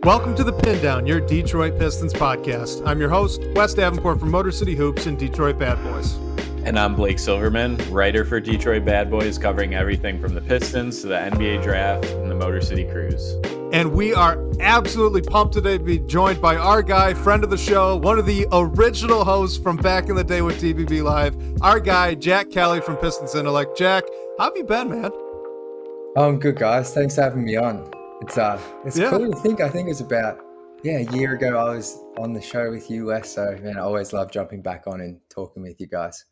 Welcome to the Pindown, your Detroit Pistons podcast. I'm your host, Wes Davenport from Motor City Hoops and Detroit Bad Boys. And I'm Blake Silverman, writer for Detroit Bad Boys, covering everything from the Pistons to the NBA draft and the Motor City Cruise. And we are absolutely pumped today to be joined by our guy, friend of the show, one of the original hosts from back in the day with DBB Live, our guy, Jack Kelly from Pistons Intellect. Jack, how have you been, man? I'm good, guys. Thanks for having me on. It's cool to think. I think it was about a year ago I was on the show with you, Wes. So man, I always love jumping back on and talking with you guys.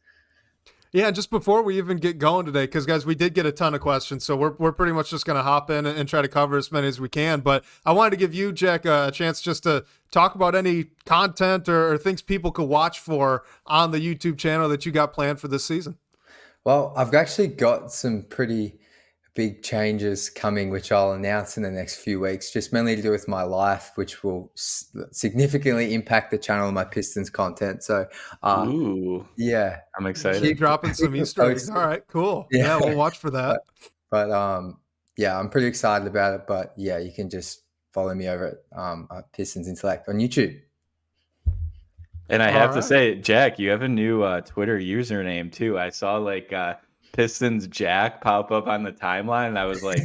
Yeah, just before we even get going today, because guys, we did get a ton of questions, so we're pretty much just going to hop in and try to cover as many as we can. But I wanted to give you, Jack, a chance just to talk about any content or things people could watch for on the YouTube channel that you got planned for this season. Well, I've actually got some pretty big changes coming, which I'll announce in the next few weeks, just mainly to do with my life, which will significantly impact the channel and my Pistons content. So, yeah, I'm excited. Keep dropping some Easter eggs. All right, cool. Yeah, we'll watch for that. But yeah, I'm pretty excited about it. But yeah, you can just follow me over at Pistons Intellect on YouTube. And I have to say, Jack, you have a new Twitter username too. I saw Pistons Jack pop up on the timeline, and I was like,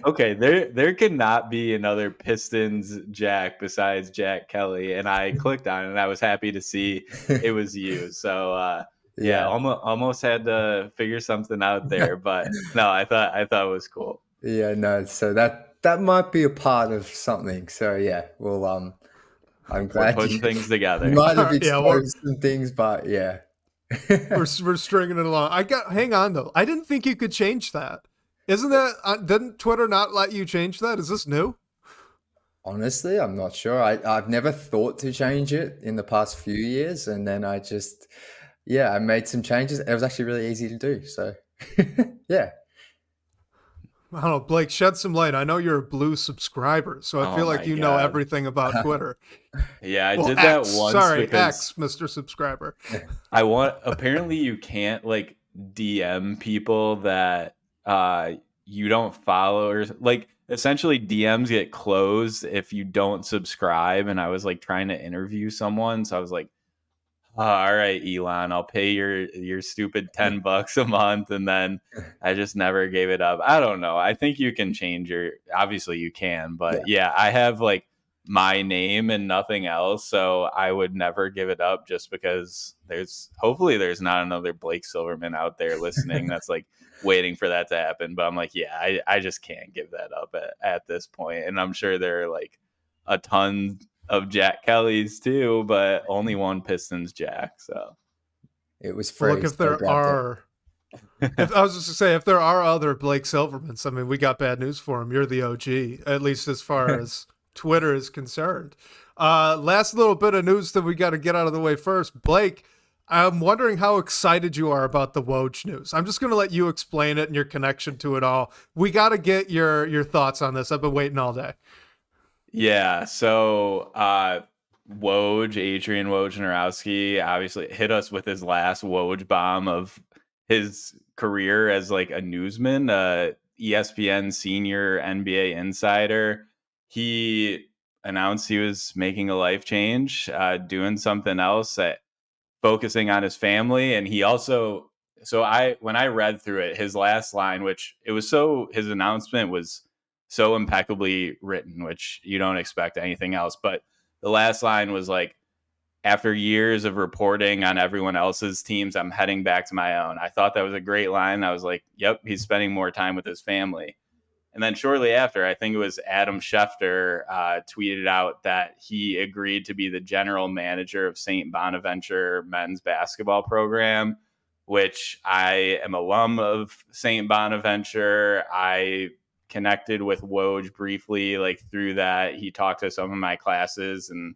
okay, there cannot be another Pistons Jack besides Jack Kelly. And I clicked on it, and I was happy to see it was you. So yeah, almost had to figure something out there, but no, I thought it was cool. Yeah, no, so that might be a part of something. So yeah, well, I'm glad we're putting things together. Might have exposed some things, but yeah. we're stringing it along. Hang on though. I didn't think you could change that. Isn't that didn't Twitter not let you change that? Is this new? Honestly, I'm not sure. I've never thought to change it in the past few years, and then I just I made some changes. It was actually really easy to do. So yeah. I don't know, Blake, shed some light. I know you're a blue subscriber, so I feel like you know everything about Twitter. Yeah, I did that once. Sorry, X, Mr. Subscriber. Apparently you can't DM people that you don't follow, or essentially DMs get closed if you don't subscribe. And I was trying to interview someone, so I was like, all right, Elon, I'll pay your stupid $10 a month. And then I just never gave it up. I don't know. I think you can change obviously you can, but yeah, I have my name and nothing else. So I would never give it up, just because hopefully there's not another Blake Silverman out there listening that's waiting for that to happen. But I'm I just can't give that up at this point. And I'm sure there are a ton of Jack Kellys too, but only one Pistons Jack. So it was free. Look, if there are, I was just to say, if there are other Blake Silvermans, I mean, we got bad news for him. You're the OG, at least as far as Twitter is concerned. Last little bit of news that we got to get out of the way first. Blake, I'm wondering how excited you are about the Woj news. I'm just going to let you explain it and your connection to it all. We got to get your thoughts on this. I've been waiting all day. Yeah, so Adrian Wojnarowski obviously hit us with his last Woj bomb of his career as a newsman, ESPN senior NBA insider. He announced he was making a life change, doing something else, focusing on his family. And he also, when I read through it, his last line, his announcement was so impeccably written, which you don't expect anything else. But the last line was after years of reporting on everyone else's teams, I'm heading back to my own. I thought that was a great line. I was yep, he's spending more time with his family. And then shortly after, I think it was Adam Schefter tweeted out that he agreed to be the general manager of St. Bonaventure men's basketball program, which I am alum of St. Bonaventure. I connected with Woj briefly, through that. He talked to some of my classes, and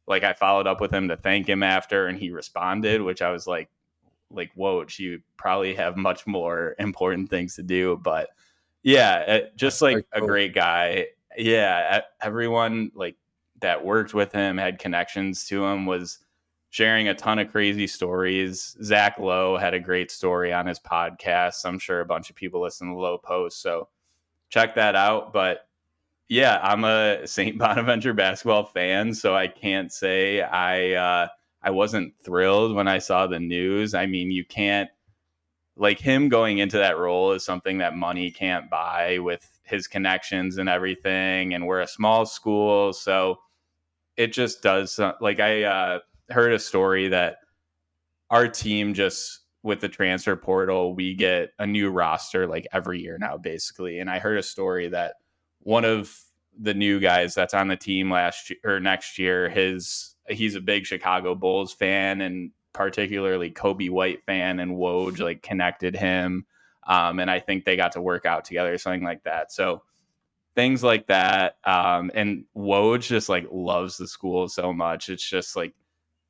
I followed up with him to thank him after, and he responded, which I was Woj, you probably have much more important things to do. But yeah, just a great guy. Yeah, everyone that worked with him, had connections to him, was sharing a ton of crazy stories. Zach Lowe had a great story on his podcast. I'm sure a bunch of people listen to Lowe Post, so check that out. But Yeah, I'm a St. Bonaventure basketball fan, so I can't say I wasn't thrilled when I saw the news. I mean, you can't like him going into that role is something that money can't buy with his connections and everything. And we're a small school, so it just does like I heard a story that our team just with the transfer portal, we get a new roster like every year now, basically. And I heard a story that one of the new guys that's on the team last year or next year, he's a big Chicago Bulls fan and particularly Kobe White fan, and Woj like connected him. And I think they got to work out together, something like that. So things like that. And Woj just like loves the school so much. It's just like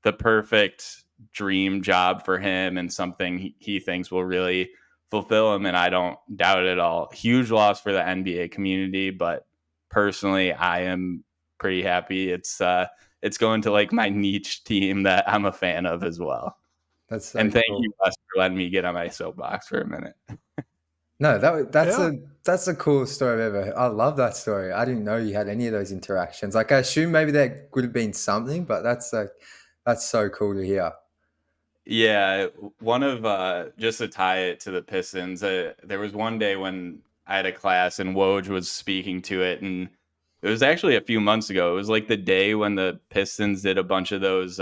the perfect dream job for him and something he thinks will really fulfill him. And I don't doubt it at all. Huge loss for the NBA community, but personally, I am pretty happy. It's going to like my niche team that I'm a fan of as well. That's so And thank cool. you, Wes, for letting me get on my soapbox for a minute. No, that's Yeah. that's the coolest story I've ever heard. I love that story. I didn't know you had any of those interactions. Like I assume maybe there could have been something, but that's so cool to hear. Yeah, one of just to tie it to the Pistons, there was one day when I had a class and Woj was speaking to it, and it was actually a few months ago. It was like the day when the Pistons did a bunch of those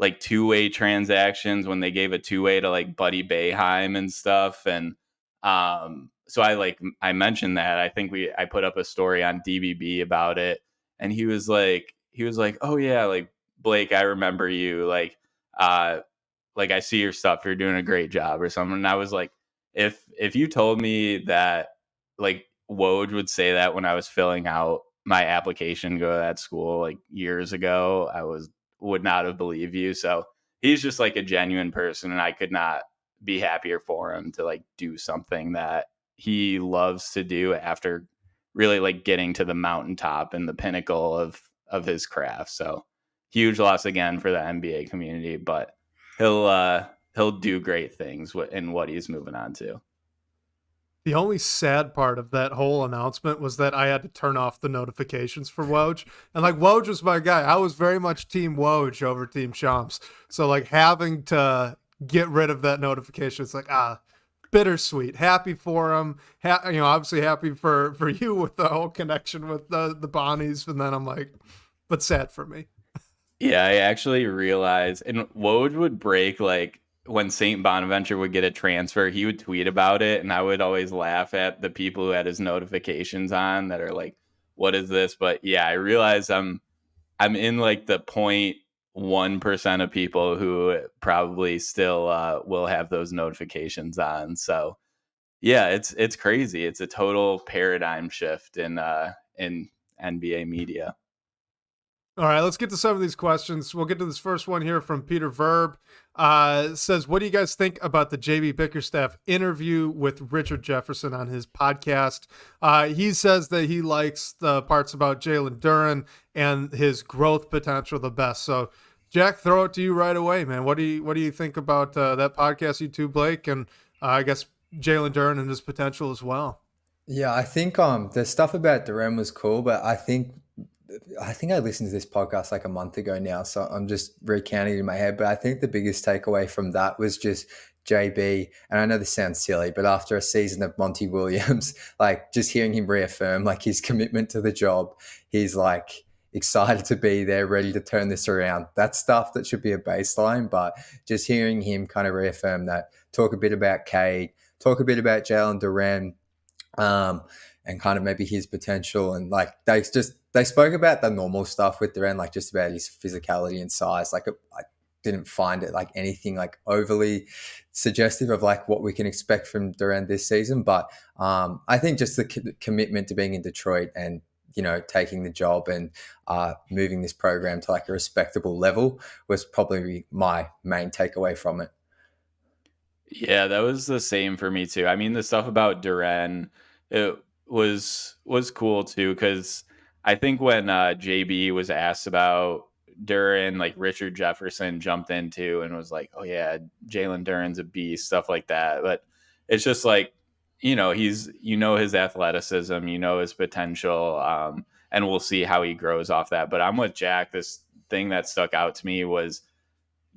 like two-way transactions when they gave a two-way to like Buddy Boeheim and stuff. And so I mentioned that. I think I put up a story on DBB about it, and he was like, "Oh yeah, like Blake, I remember you. Uh like I see your stuff. You're doing a great job," or something. And I was like, if you told me that like Woj would say that when I was filling out my application to go to that school like years ago, would not have believed you. So he's just like a genuine person, and I could not be happier for him to like do something that he loves to do after really like getting to the mountaintop and the pinnacle of his craft. So huge loss again for the NBA community, but he'll do great things in what he's moving on to. The only sad part of that whole announcement was that I had to turn off the notifications for Woj. And like Woj was my guy. I was very much team Woj over team Shams. So like having to get rid of that notification, it's like, bittersweet. Happy for him. Obviously happy for you with the whole connection with the Bonnies. And then I'm like, but sad for me. Yeah, I actually realized, and Woj would break like when St. Bonaventure would get a transfer, he would tweet about it, and I would always laugh at the people who had his notifications on that are like, "What is this?" But yeah, I realize I'm in like the 0.1% of people who probably still will have those notifications on. So yeah, it's crazy. It's a total paradigm shift in NBA media. All right, let's get to some of these questions. We'll get to this first one here from Peter Verb. Says, what do you guys think about the JB Bickerstaff interview with Richard Jefferson on his podcast? He says that he likes the parts about Jalen Duren and his growth potential the best. So, Jack, throw it to you right away, man. What do you think about that podcast, you two, Blake, and I guess Jalen Duren and his potential as well? Yeah, I think the stuff about Duran was cool, but I think I listened to this podcast like a month ago now, so I'm just recounting it in my head. But I think the biggest takeaway from that was just JB, and I know this sounds silly, but after a season of Monty Williams, like just hearing him reaffirm like his commitment to the job, he's like excited to be there, ready to turn this around. That's stuff that should be a baseline, but just hearing him kind of reaffirm that, talk a bit about Cade, talk a bit about Jalen Duren, and kind of maybe his potential. And like they spoke about the normal stuff with Duran, like just about his physicality and size. Like I didn't find it like anything like overly suggestive of like what we can expect from Duran this season. But I think just the commitment to being in Detroit and taking the job and moving this program to like a respectable level was probably my main takeaway from it. Yeah, that was the same for me too. I mean, the stuff about Duren, it was cool too because I think when JB was asked about Duren, like Richard Jefferson jumped into and was like, "Oh yeah, Jalen Duren's a beast," stuff like that. But it's just like his athleticism, his potential, and we'll see how he grows off that. But I'm with Jack. This thing that stuck out to me was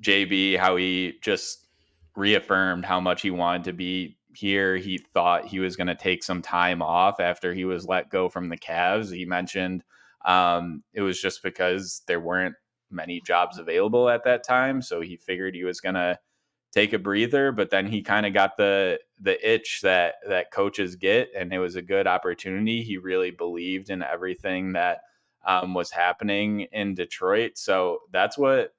JB, how he just reaffirmed how much he wanted to be here. He thought he was going to take some time off after he was let go from the Cavs. He mentioned it was just because there weren't many jobs available at that time. So he figured he was going to take a breather, but then he kind of got the itch that coaches get, and it was a good opportunity. He really believed in everything that was happening in Detroit. So that's what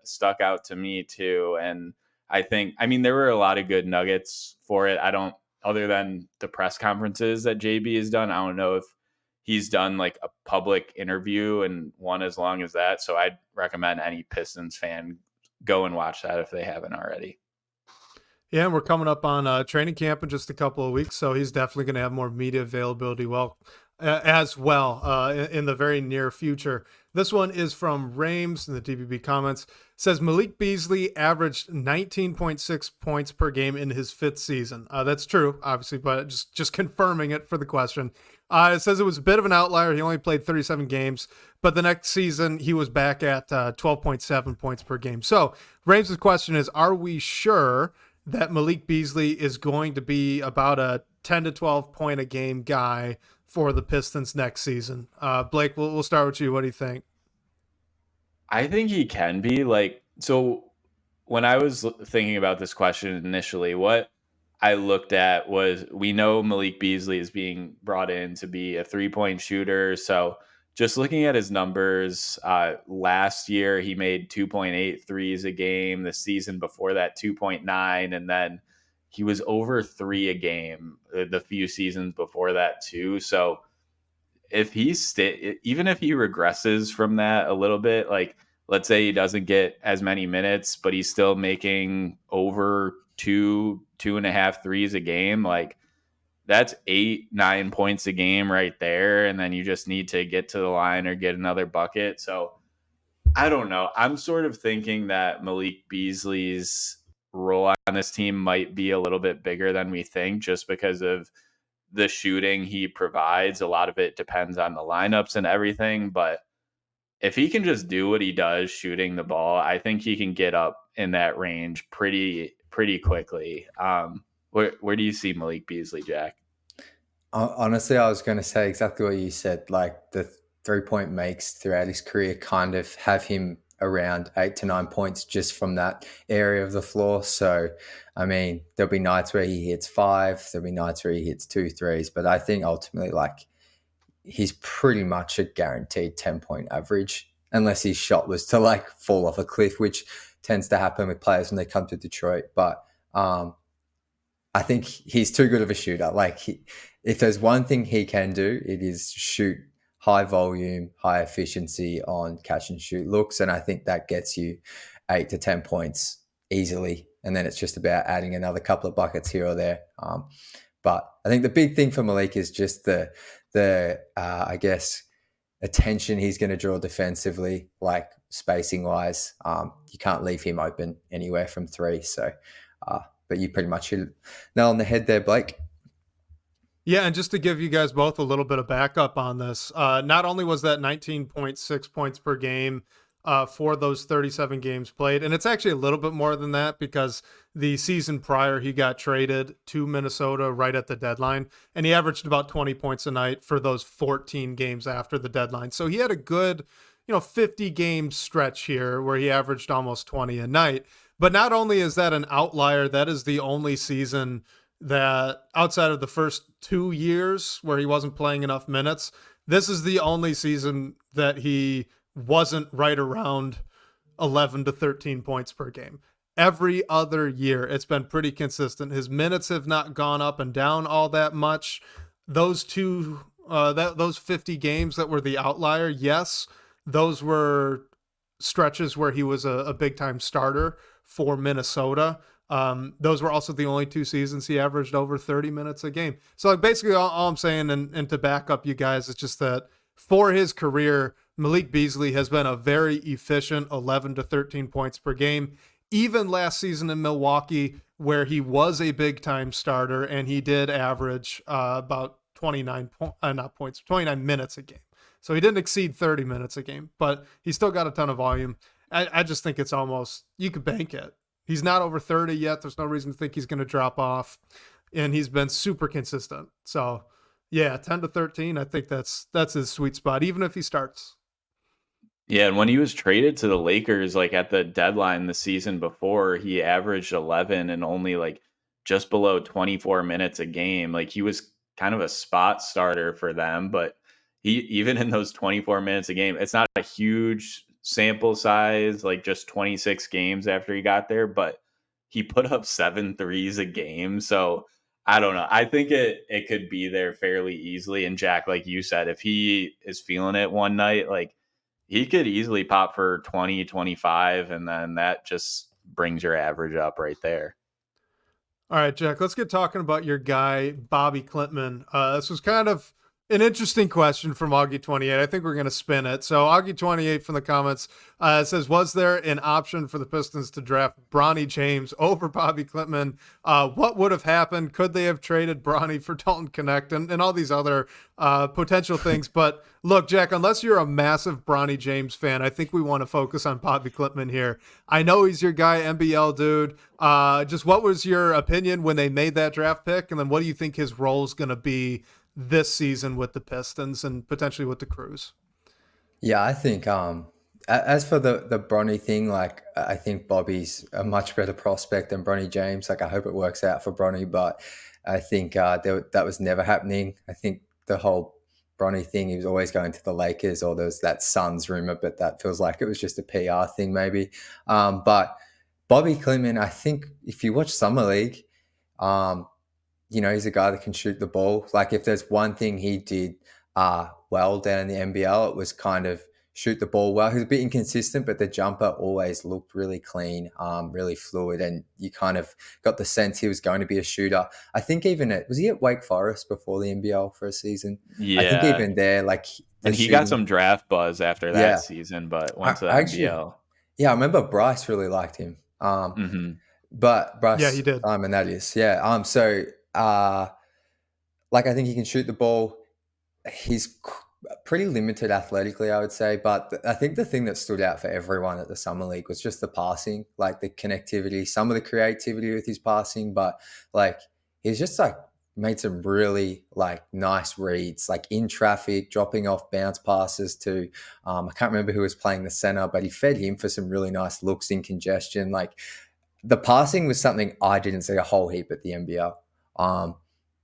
stuck out to me too. And I mean, there were a lot of good nuggets for it. Other than the press conferences that JB has done, I don't know if he's done like a public interview and one as long as that. So I'd recommend any Pistons fan go and watch that if they haven't already. Yeah, and we're coming up on training camp in just a couple of weeks, so he's definitely going to have more media availability as well in the very near future. This one is from Rames in the DBB comments. It says Malik Beasley averaged 19.6 points per game in his 5th season. That's true, obviously, but just confirming it for the question. It says it was a bit of an outlier. He only played 37 games, but the next season he was back at 12.7 points per game. So Rames' question is, are we sure that Malik Beasley is going to be about a 10 to 12 point a game guy for the Pistons next season? Blake, we'll start with you. What do you think? I think he can be. So when I was thinking about this question initially, what I looked at was, we know Malik Beasley is being brought in to be a 3-point shooter. So just looking at his numbers, last year he made 2.8 threes a game. The season before that, 2.9. And then he was over 3 a game the few seasons before that too. So if even if he regresses from that a little bit, like let's say he doesn't get as many minutes, but he's still making over 2.5 threes a game, like that's 8-9 points a game right there. And then you just need to get to the line or get another bucket. So I don't know. I'm sort of thinking that Malik Beasley's role on this team might be a little bit bigger than we think, just because of the shooting he provides. A lot of it depends on the lineups and everything, but if he can just do what he does shooting the ball, I think he can get up in that range pretty quickly. Where do you see Malik Beasley, Jack? Honestly, I was going to say exactly what you said. Like the 3-point makes throughout his career kind of have him around 8 to 9 points just from that area of the floor. So, I mean, there'll be nights where he hits 5, there'll be nights where he hits 2 threes, but I think ultimately, like, he's pretty much a guaranteed 10-point average, unless his shot was to like fall off a cliff, which tends to happen with players when they come to Detroit. But I think he's too good of a shooter. Like, if there's one thing he can do, it is shoot high volume, high efficiency on catch and shoot looks. And I think that gets you 8 to 10 points easily. And then it's just about adding another couple of buckets here or there. But I think the big thing for Malik is just the I guess, attention he's going to draw defensively, like spacing wise. You can't leave him open anywhere from 3. So, but you pretty much hit nail on the head there, Blake. Yeah, and just to give you guys both a little bit of backup on this, not only was that 19.6 points per game for those 37 games played, and it's actually a little bit more than that because the season prior he got traded to Minnesota right at the deadline, and he averaged about 20 points a night for those 14 games after the deadline. So he had a good, 50 game stretch here where he averaged almost 20 a night. But not only is that an outlier, that is the only season that, outside of the first 2 years where he wasn't playing enough minutes, this is the only season that he wasn't right around 11 to 13 points per game. Every other year, it's been pretty consistent. His minutes have not gone up and down all that much. Those 50 games that were the outlier, yes, those were stretches where he was a big-time starter for Minnesota. Those were also the only 2 seasons he averaged over 30 minutes a game. So like, basically all I'm saying, and to back up you guys, is just that for his career, Malik Beasley has been a very efficient 11 to 13 points per game. even last season in Milwaukee, where he was a big time starter and he did average about 29 minutes a game. So he didn't exceed 30 minutes a game, but he still got a ton of volume. I just think it's almost, you could bank it. He's not over 30 yet. There's no reason to think he's going to drop off. And he's been super consistent. So yeah, 10 to 13, I think that's his sweet spot, even if he starts. Yeah, and when he was traded to the Lakers, like at the deadline the season before, he averaged 11 and only like just below 24 minutes a game. Like he was kind of a spot starter for them, but he even in those 24 minutes a game, it's not a huge sample size, like just 26 games after he got there, but he put up 7 threes a game. So I don't know. I think it could be there fairly easily. And Jack, like you said, if he is feeling it one night, like he could easily pop for 20, 25, and then that just brings your average up right there. All right, Jack, let's get talking about your guy, Bobby Klintman. This was kind of an interesting question from Augie28. I think we're going to spin it. So Augie28 from the comments says, was there an option for the Pistons to draft Bronny James over Bobby Klintman? What would have happened? Could they have traded Bronny for Dalton Connect and all these other potential things? But look, Jack, unless you're a massive Bronny James fan, I think we want to focus on Bobby Klintman here. I know he's your guy, NBL dude. Just what was your opinion when they made that draft pick? And then what do you think his role is going to be this season with the Pistons and potentially with the Crews? Yeah, I think as for the Bronny thing, like I think Bobby's a much better prospect than Bronny James. Like I hope it works out for Bronny, but I think that was never happening. I think the whole Bronny thing, he was always going to the Lakers, or there was that Suns rumor, but that feels like it was just a PR thing maybe. But Bobby Klintman, I think if you watch Summer League, he's a guy that can shoot the ball. Like if there's one thing he did well down in the NBL, it was kind of shoot the ball well. He was a bit inconsistent, but the jumper always looked really clean, really fluid, and you kind of got the sense he was going to be a shooter. I think was he at Wake Forest before the NBL for a season? Yeah. I think even there, like, and he got some draft buzz after that season, but went to the NBL. Yeah, I remember Bryce really liked him. But Bryce, yeah, he did. And that is, yeah. Like I think he can shoot the ball. He's pretty limited athletically, I would say. But I think the thing that stood out for everyone at the Summer League was just the passing, like the connectivity, some of the creativity with his passing. But like he's just like made some really like nice reads, like in traffic, dropping off bounce passes to, I can't remember who was playing the center, but he fed him for some really nice looks in congestion. Like the passing was something I didn't see a whole heap at the NBL.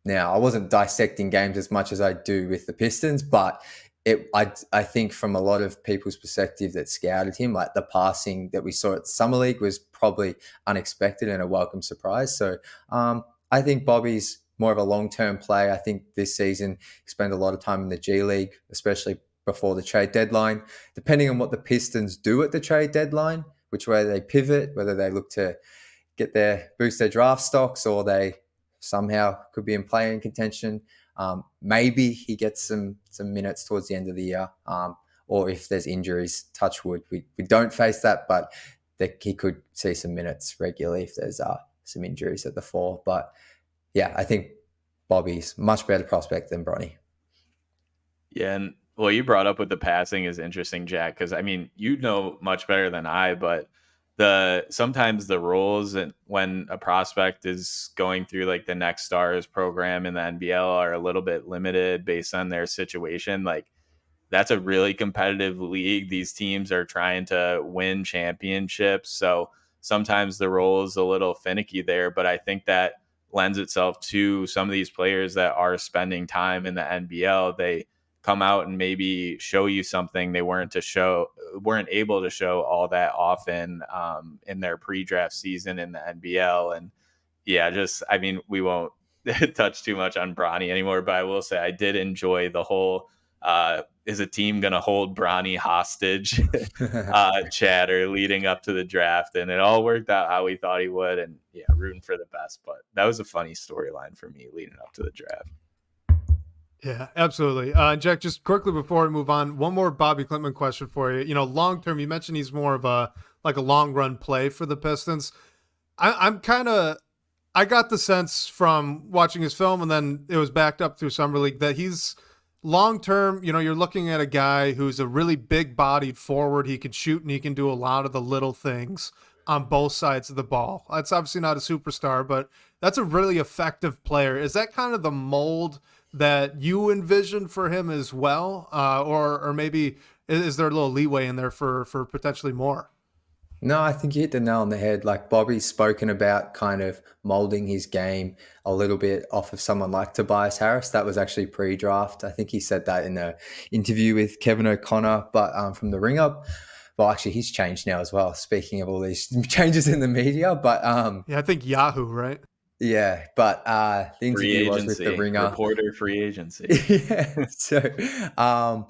Now, I wasn't dissecting games as much as I do with the Pistons, but I think from a lot of people's perspective that scouted him, like the passing that we saw at Summer League was probably unexpected and a welcome surprise. So I think Bobby's more of a long-term play. I think this season he spent a lot of time in the G League, especially before the trade deadline. Depending on what the Pistons do at the trade deadline, which way they pivot, whether they look to boost their draft stocks or they somehow could be in play-in contention. Maybe he gets some minutes towards the end of the year, or if there's injuries, touch wood, we don't face that, but he could see some minutes regularly if there's some injuries at the 4. But yeah, I think Bobby's much better prospect than Bronny. Yeah, and what you brought up with the passing is interesting, Jack, because I mean, you know much better than I, but sometimes the roles and when a prospect is going through like the Next Stars program in the NBL are a little bit limited based on their situation. Like that's a really competitive league. These teams are trying to win championships. So sometimes the role is a little finicky there, but I think that lends itself to some of these players that are spending time in the NBL. They come out and maybe show you something they weren't able to show all that often in their pre-draft season in the NBL. And yeah, I mean, we won't touch too much on Bronny anymore, but I will say I did enjoy the whole is a team going to hold Bronny hostage chatter leading up to the draft, and it all worked out how we thought he would. And yeah, rooting for the best, but that was a funny storyline for me leading up to the draft. Yeah, absolutely. Jack, just quickly before we move on, one more Bobby Klintman question for you. Long term, you mentioned he's more of a like a long run play for the Pistons. I got the sense from watching his film, and then it was backed up through Summer League, that he's long term. You're looking at a guy who's a really big bodied forward. He can shoot and he can do a lot of the little things on both sides of the ball. That's obviously not a superstar, but that's a really effective player. Is that kind of the mold that you envision for him as well? Or maybe is there a little leeway in there for potentially more? No, I think you hit the nail on the head. Like Bobby's spoken about kind of molding his game a little bit off of someone like Tobias Harris. That was actually pre-draft. I think he said that in an interview with Kevin O'Connor, but from the Ring Up. Well, actually, he's changed now as well. Speaking of all these changes in the media, but Yeah, I think Yahoo, right? yeah, but the Free interview was with the agency, Ringer. reporter free agency. Yeah. So,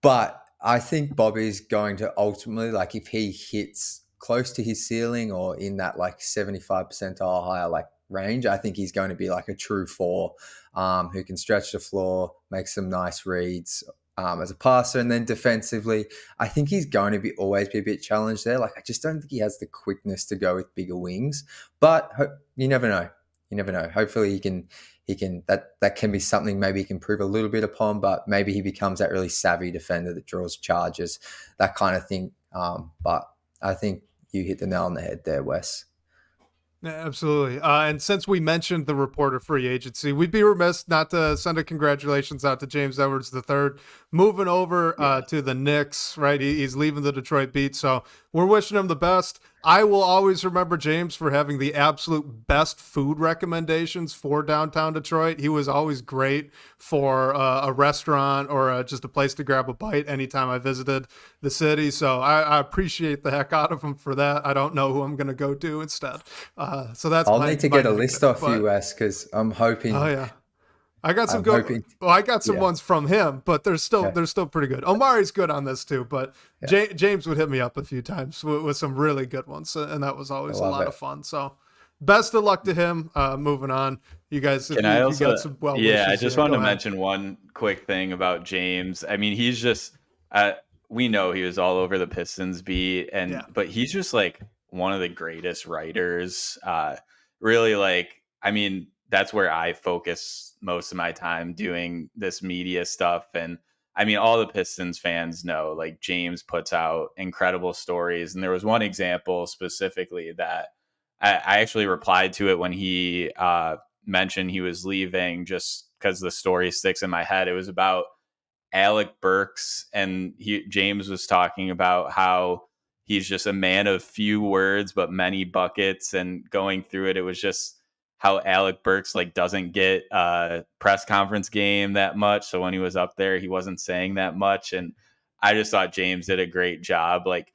but I think Bobby's going to ultimately, like, if he hits close to his ceiling or in that like 75 percentile higher like range, I think he's going to be like a true four, who can stretch the floor, make some nice reads. As a passer, and then defensively, I think he's going to always be a bit challenged there. Like, I just don't think he has the quickness to go with bigger wings, but you never know. You never know. Hopefully that can be something maybe he can prove a little bit upon, but maybe he becomes that really savvy defender that draws charges, that kind of thing. But I think you hit the nail on the head there, Wes. Yeah, absolutely. And since we mentioned the reporter free agency, we'd be remiss not to send a congratulations out to James Edwards III, moving over to the Knicks, right? He's leaving the Detroit Beat. So we're wishing him the best. I will always remember James for having the absolute best food recommendations for downtown Detroit. He was always great for a restaurant or just a place to grab a bite anytime I visited the city. So I appreciate the heck out of him for that. I don't know who I'm going to go to instead. So that's I'll need to get a list off but, you, Wes, because I'm hoping. Oh yeah. I got some I'm good. hoping. Well, I got some Yeah. ones from him, but they're still pretty good. Omari's good on this too, but James would hit me up a few times with some really good ones, and that was always a lot of fun. So, best of luck to him. Moving on, you guys. Can I also? You got some well wishes, I just want to go ahead. mention one quick thing about James. I mean, he's just. We know he was all over the Pistons beat, but he's just like one of the greatest writers. Really, like, I mean, that's where I focus most of my time doing this media stuff. And I mean, all the Pistons fans know, like, James puts out incredible stories. And there was one example specifically that I actually replied to it when he mentioned he was leaving, just because the story sticks in my head. It was about Alec Burks, and James was talking about how he's just a man of few words but many buckets, and going through it, it was just how Alec Burks like doesn't get a press conference game that much. So when he was up there, he wasn't saying that much, and I just thought James did a great job. Like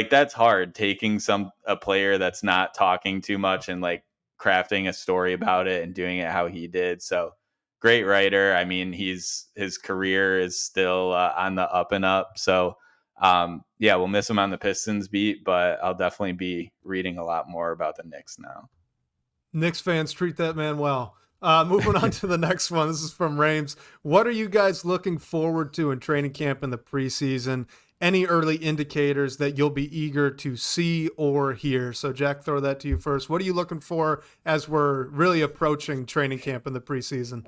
that's hard, taking a player that's not talking too much and like crafting a story about it and doing it how he did. So great writer. I mean, his career is still on the up and up. So yeah, we'll miss him on the Pistons beat, but I'll definitely be reading a lot more about the Knicks now. Knicks fans, treat that man well. Moving on to the next one. This is from Rames. What are you guys looking forward to in training camp in the preseason? Any early indicators that you'll be eager to see or hear? So, Jack, throw that to you first. What are you looking for as we're really approaching training camp in the preseason?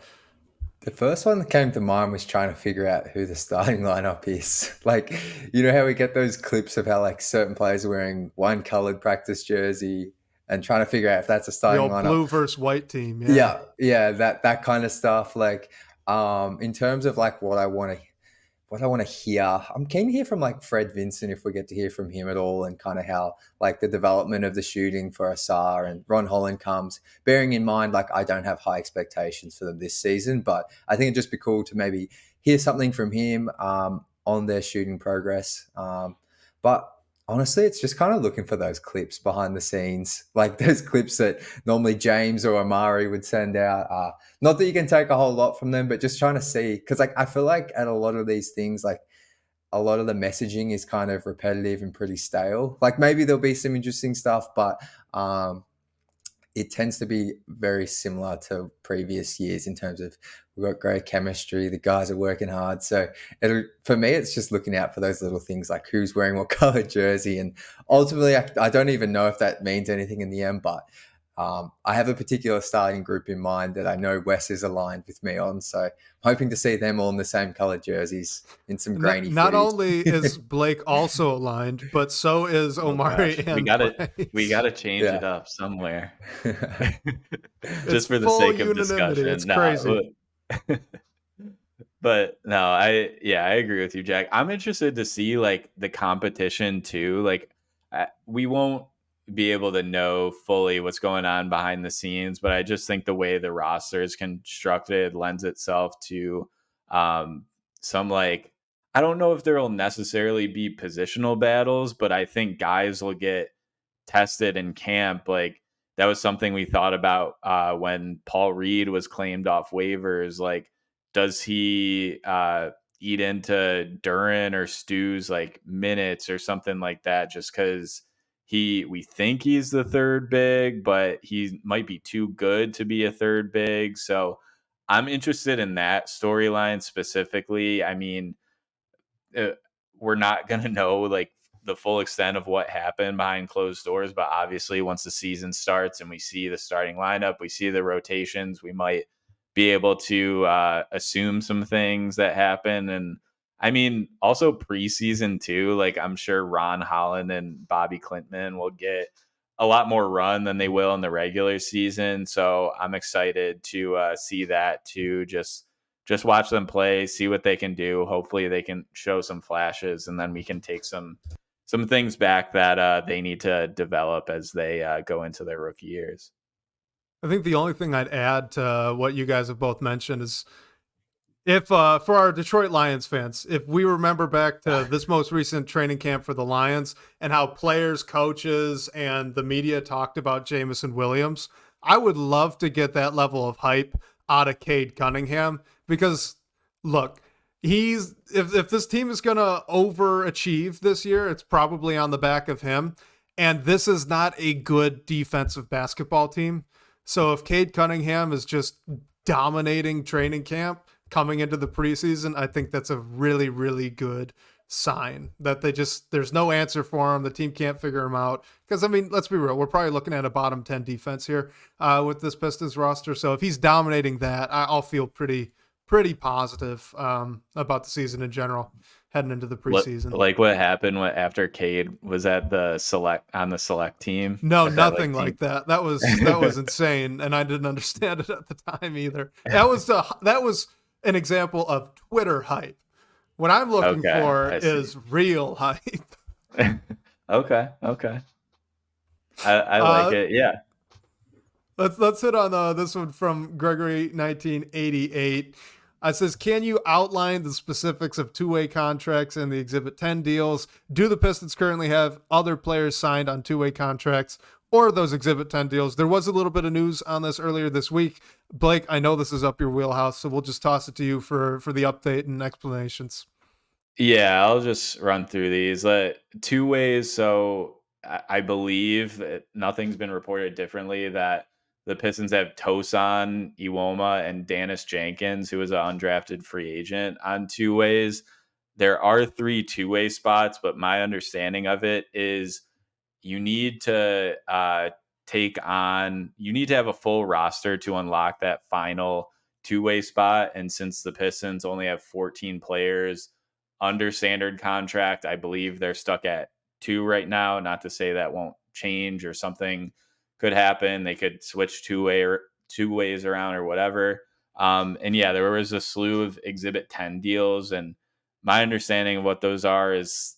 The first one that came to mind was trying to figure out who the starting lineup is. Like, you know how we get those clips of how like certain players are wearing one colored practice jersey and trying to figure out if that's a starting the old lineup. Blue versus white team. Yeah, that kind of stuff. Like, in terms of like what I want to hear, I'm keen to hear from like Fred Vincent, if we get to hear from him at all, and kind of how like the development of the shooting for Asar and Ron Holland comes, bearing in mind, like, I don't have high expectations for them this season, but I think it'd just be cool to maybe hear something from him on their shooting progress. But honestly, it's just kind of looking for those clips behind the scenes, like those clips that normally James or Amari would send out. Not that you can take a whole lot from them, but just trying to see, because like I feel like at a lot of these things, like a lot of the messaging is kind of repetitive and pretty stale. Like maybe there'll be some interesting stuff, but it tends to be very similar to previous years in terms of we've got great chemistry, the guys are working hard. So for me, it's just looking out for those little things like who's wearing what color jersey. And ultimately, I don't even know if that means anything in the end, but I have a particular starting group in mind that I know Wes is aligned with me on. So I'm hoping to see them all in the same color jerseys in some grainy Not footage. only is Blake also aligned, but so is Oh Omari gosh, and we Bryce. gotta change Yeah. it up somewhere. It's Just for the full sake of unanimity. It's discussion. crazy. But no, I agree with you, Jack. I'm interested to see like the competition too. Like we won't be able to know fully what's going on behind the scenes, but I just think the way the roster is constructed lends itself to some like I don't know if there will necessarily be positional battles, but I think guys will get tested in camp. Like that was something we thought about when Paul Reed was claimed off waivers. Like, does he eat into Duran or Stu's like minutes or something like that? Just because we think he's the third big, but he might be too good to be a third big. So I'm interested in that storyline specifically. I mean, uh, we're not going to know like the full extent of what happened behind closed doors, but obviously once the season starts and we see the starting lineup, we see the rotations, we might be able to assume some things that happen. And I mean, also preseason too, like I'm sure Ron Holland and Bobby Clintman will get a lot more run than they will in the regular season. So I'm excited to see that too. Just watch them play, see what they can do. Hopefully they can show some flashes, and then we can take some things back that they need to develop as they go into their rookie years. I think the only thing I'd add to what you guys have both mentioned is if for our Detroit Lions fans, if we remember back to this most recent training camp for the Lions and how players, coaches, and the media talked about Jamison Williams, I would love to get that level of hype out of Cade Cunningham because look, he's if this team is gonna overachieve this year, it's probably on the back of him. And this is not a good defensive basketball team. So if Cade Cunningham is just dominating training camp coming into the preseason, I think that's a really, really good sign that there's no answer for him. The team can't figure him out. Because, I mean, let's be real. We're probably looking at a bottom 10 defense here with this Pistons roster. So if he's dominating that, I'll feel pretty positive about the season in general heading into the preseason. Like what happened after Cade was at the select team? No, At that, nothing team? like that. That was insane, and I didn't understand it at the time either. That was an example of Twitter hype. What I'm looking for is real hype. Okay. I like it. Yeah. Let's hit on this one from Gregory 1988. It says, can you outline the specifics of two-way contracts and the Exhibit 10 deals? Do the Pistons currently have other players signed on two-way contracts or those Exhibit 10 deals? There was a little bit of news on this earlier this week. Blake, I know this is up your wheelhouse, so we'll just toss it to you for the update and explanations. Yeah, I'll just run through these. Two ways. So I believe nothing's been reported differently that the Pistons have Tosan Iwoma and Dennis Jenkins, who is an undrafted free agent, on two ways. There are 3 two-way spots, but my understanding of it is you need to you need to have a full roster to unlock that final two-way spot. And since the Pistons only have 14 players under standard contract, I believe they're stuck at 2 right now. Not to say that won't change or something could happen. They could switch two ways around or whatever. And yeah, there was a slew of Exhibit 10 deals, and my understanding of what those are is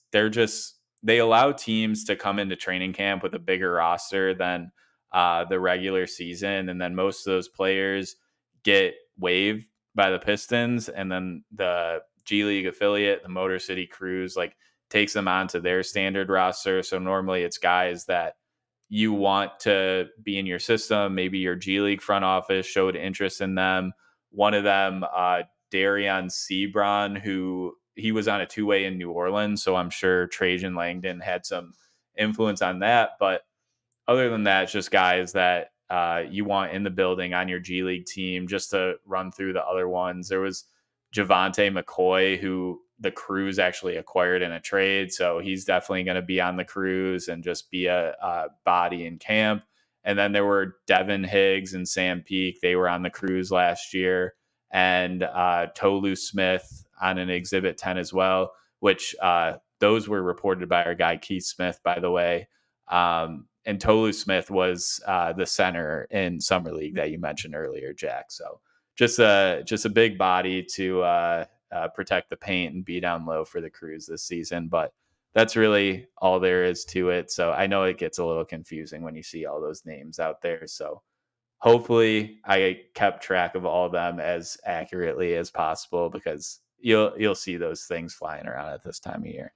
they allow teams to come into training camp with a bigger roster than the regular season, and then most of those players get waived by the Pistons, and then the G League affiliate, the Motor City Cruise, like takes them onto their standard roster. So normally it's guys that you want to be in your system. Maybe your G League front office showed interest in them. One of them, Darion Sebron, who he was on a two-way in New Orleans, so I'm sure Trajan Langdon had some influence on that. But other than that, it's just guys that you want in the building on your G League team. Just to run through the other ones, there was Javante McCoy, who the Crews actually acquired in a trade. So he's definitely going to be on the Crews and just be a body in camp. And then there were Devin Higgs and Sam Peake. They were on the Crews last year. And Tolu Smith on an Exhibit 10 as well, which those were reported by our guy Keith Smith, by the way. And Tolu Smith was the center in Summer League that you mentioned earlier, Jack. So just a big body to protect the paint and be down low for the Crews this season. But that's really all there is to it. So I know it gets a little confusing when you see all those names out there. So hopefully I kept track of all of them as accurately as possible, because you'll see those things flying around at this time of year.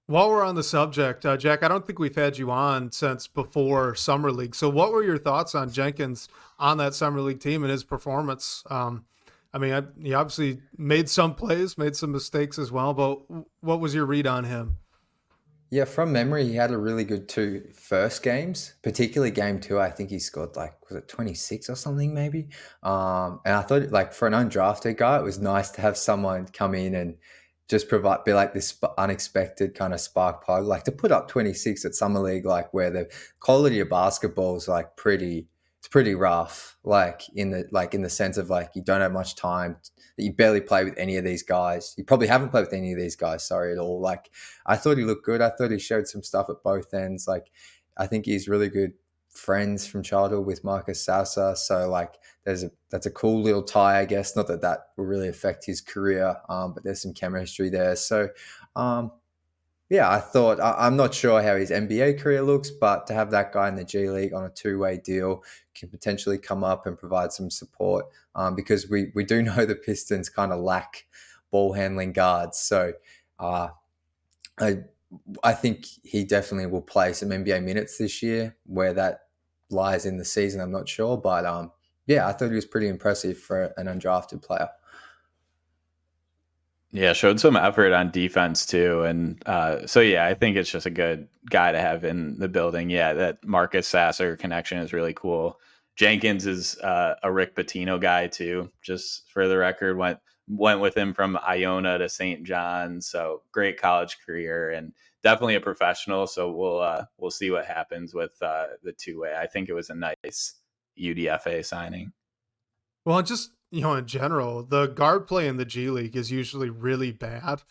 While we're on the subject, Jack, I don't think we've had you on since before Summer League. So what were your thoughts on Jenkins on that Summer League team and his performance? I mean, he obviously made some plays, made some mistakes as well, but what was your read on him? Yeah, from memory, he had a really good 2 first games, particularly game 2. I think he scored like, was it 26 or something maybe? And I thought, like, for an undrafted guy, it was nice to have someone come in and just be like this unexpected kind of spark plug, like to put up 26 at Summer League, like where the quality of basketball is like it's pretty rough, like in the sense of like you don't have much time, that you barely play with any of these guys. You probably haven't played with any of these guys, sorry, at all. Like I thought he looked good. I thought he showed some stuff at both ends. Like I think he's really good friends from childhood with Marcus Sasa. So like that's a cool little tie, I guess. Not that will really affect his career, but there's some chemistry there. So yeah, I thought I'm not sure how his NBA career looks, but to have that guy in the G League on a 2-way deal can potentially come up and provide some support, because we do know the Pistons kind of lack ball handling guards. So I think he definitely will play some NBA minutes this year. Where that lies in the season, I'm not sure, but yeah, I thought he was pretty impressive for an undrafted player. Yeah, showed some effort on defense too. And so, yeah, I think it's just a good guy to have in the building. Yeah, that Marcus Sasser connection is really cool. Jenkins is a Rick Pitino guy too, just for the record. Went with him from Iona to St. John. So great college career and definitely a professional. So we'll see what happens with the 2-way. I think it was a nice UDFA signing. Well, just, in general, the guard play in the G League is usually really bad.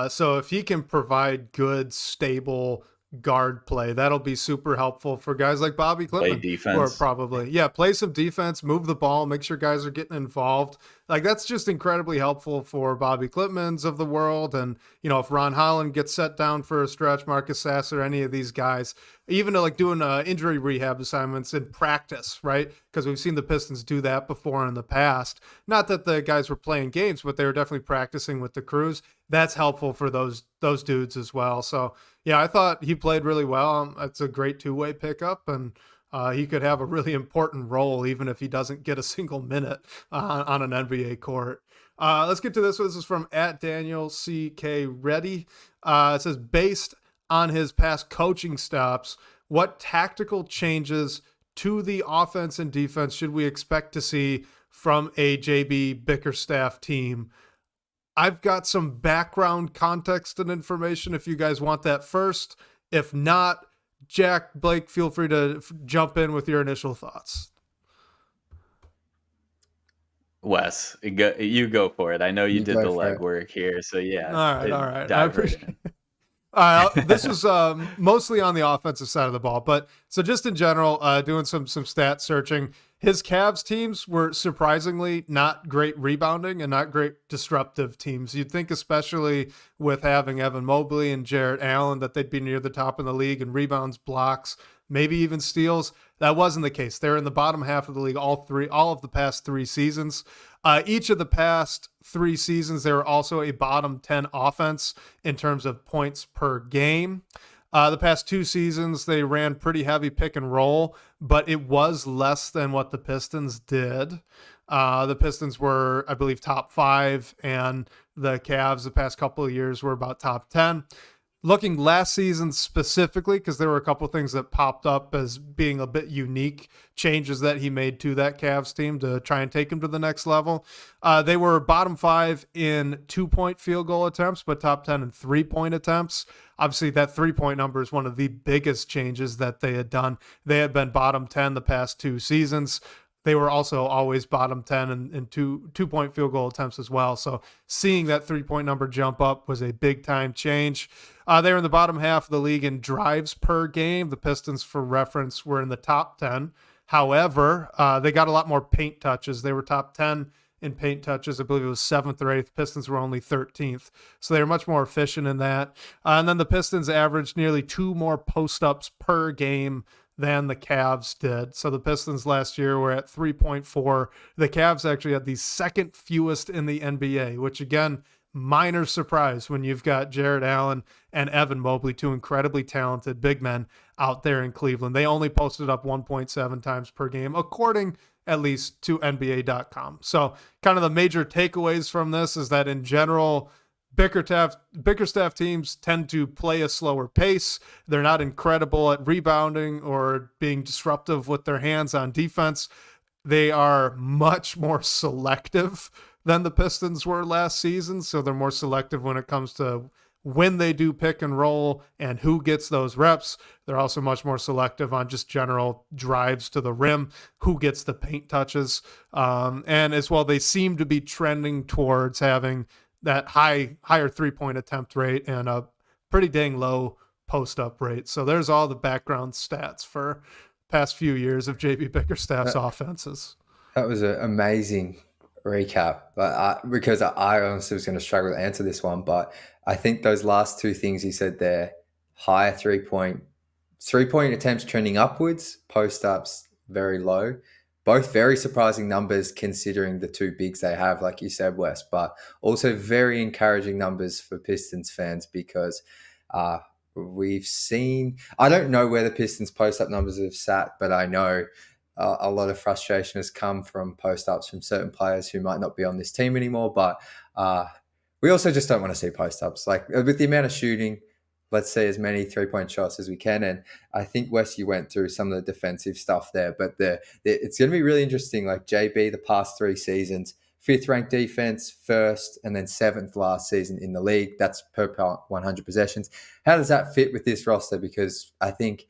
So if he can provide good, stable guard play, that'll be super helpful for guys like Bobby Clippman. Play defense. Or probably, play some defense, move the ball, make sure guys are getting involved. Like that's just incredibly helpful for Bobby Clippmans of the world. And, if Ron Holland gets set down for a stretch, Marcus Sasser, any of these guys, even like doing injury rehab assignments in practice, right? Because we've seen the Pistons do that before in the past. Not that the guys were playing games, but they were definitely practicing with the Crews. That's helpful for those dudes as well. So, yeah, I thought he played really well. It's a great 2-way pickup, and he could have a really important role even if he doesn't get a single minute on an NBA court. Let's get to this. This is from @DanielCK Reddy. It says, based on his past coaching stops, what tactical changes to the offense and defense should we expect to see from a JB Bickerstaff team? I've got some background context and information if you guys want that first. If not, Jack, Blake, feel free to jump in with your initial thoughts. Wes, you go for it. I know you did the legwork here, so yeah. All right. I appreciate it. This was mostly on the offensive side of the ball, but so just in general, doing some stat searching, his Cavs teams were surprisingly not great rebounding and not great disruptive teams. You'd think, especially with having Evan Mobley and Jarrett Allen, that they'd be near the top in the league in rebounds, blocks, maybe even steals. That wasn't the case. They're in the bottom half of the league all of the past 3 seasons. Each of the past 3 seasons, they were also a bottom 10 offense in terms of points per game. The past 2 seasons, they ran pretty heavy pick and roll, but it was less than what the Pistons did. The Pistons were, I believe, top 5, and the Cavs the past couple of years were about top 10. looking last season specifically, because there were a couple things that popped up as being a bit unique changes that he made to that Cavs team to try and take him to the next level. They were bottom 5 in 2-point field goal attempts, but top 10 in 3-point attempts. Obviously, that 3-point number is one of the biggest changes that they had done. They had been bottom 10 the past 2 seasons. They were also always bottom 10 in two-point field goal attempts as well. So seeing that 3-point number jump up was a big time change. They were in the bottom half of the league in drives per game. The Pistons, for reference, were in the top 10. However, they got a lot more paint touches. They were top 10 in paint touches. I believe it was 7th or 8th. Pistons were only 13th. So they were much more efficient in that. And then the Pistons averaged nearly 2 more post-ups per game than the Cavs did. So the Pistons last year were at 3.4. The Cavs actually had the second fewest in the NBA, which again, minor surprise when you've got Jared Allen and Evan Mobley, 2 incredibly talented big men out there in Cleveland. They only posted up 1.7 times per game, according at least to NBA.com. So kind of the major takeaways from this is that in general, Bickerstaff teams tend to play a slower pace. They're not incredible at rebounding or being disruptive with their hands on defense. They are much more selective than the Pistons were last season. So they're more selective when it comes to when they do pick and roll and who gets those reps. They're also much more selective on just general drives to the rim, who gets the paint touches. And as well, they seem to be trending towards having that higher 3-point attempt rate and a pretty dang low post-up rate. So there's all the background stats for past few years of JB Bickerstaff's offenses. That was an amazing recap. Because I honestly was going to struggle to answer this one, but I think those last 2 things you said there, higher 3-point attempts trending upwards, post-ups very low. Both very surprising numbers considering the 2 bigs they have, like you said, Wes, but also very encouraging numbers for Pistons fans because we've seen, I don't know where the Pistons post-up numbers have sat, but I know a lot of frustration has come from post-ups from certain players who might not be on this team anymore, but we also just don't want to see post-ups. Like with the amount of shooting, let's see as many 3-point shots as we can. And I think, Wes, you went through some of the defensive stuff there, but it's going to be really interesting. Like JB, the past 3 seasons, 5th ranked defense, 1st, and then 7th last season in the league. That's per 100 possessions. How does that fit with this roster? Because I think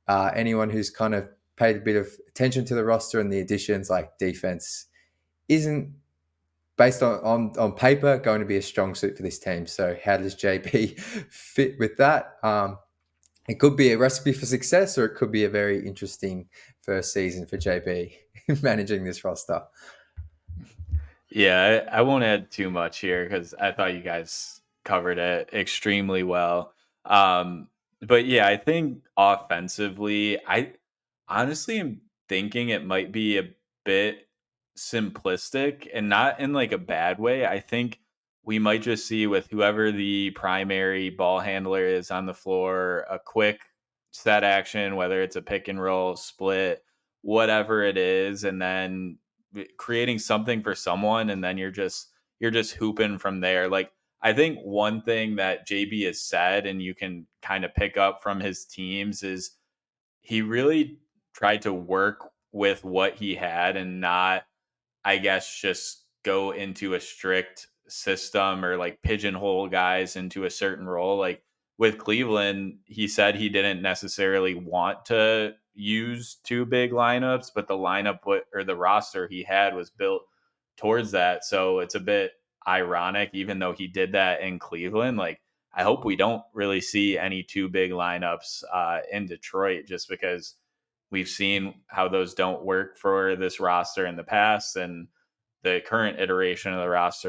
anyone who's kind of paid a bit of attention to the roster and the additions, like defense isn't, based on paper, going to be a strong suit for this team. So how does JB fit with that? It could be a recipe for success, or it could be a very interesting first season for JB managing this roster. Yeah, I won't add too much here because I thought you guys covered it extremely well. But yeah, I think offensively, I honestly am thinking it might be a bit simplistic and not in like a bad way. I think we might just see with whoever the primary ball handler is on the floor, a quick set action, whether it's a pick and roll, split, whatever it is, and then creating something for someone, and then you're just hooping from there. Like I think one thing that JB has said, and you can kind of pick up from his teams, is he really tried to work with what he had and not, I guess, just go into a strict system or like pigeonhole guys into a certain role. Like with Cleveland, he said he didn't necessarily want to use 2 big lineups, but the lineup or the roster he had was built towards that. So it's a bit ironic, even though he did that in Cleveland. Like I hope we don't really see any 2 big lineups in Detroit, just because we've seen how those don't work for this roster in the past, and the current iteration of the roster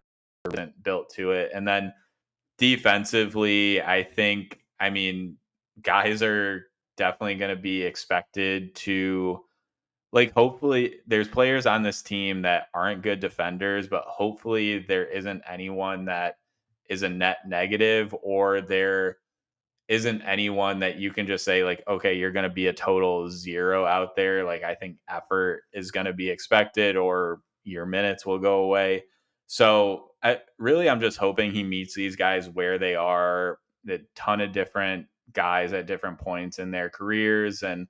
isn't built to it. And then defensively, I mean, guys are definitely going to be expected to, like, hopefully there's players on this team that aren't good defenders, but hopefully there isn't anyone that is a net negative, or there isn't anyone that you can just say like, okay, you're going to be a total 0 out there. Like I think effort is going to be expected, or your minutes will go away. So I'm just hoping he meets these guys where they are a ton of different guys at different points in their careers, and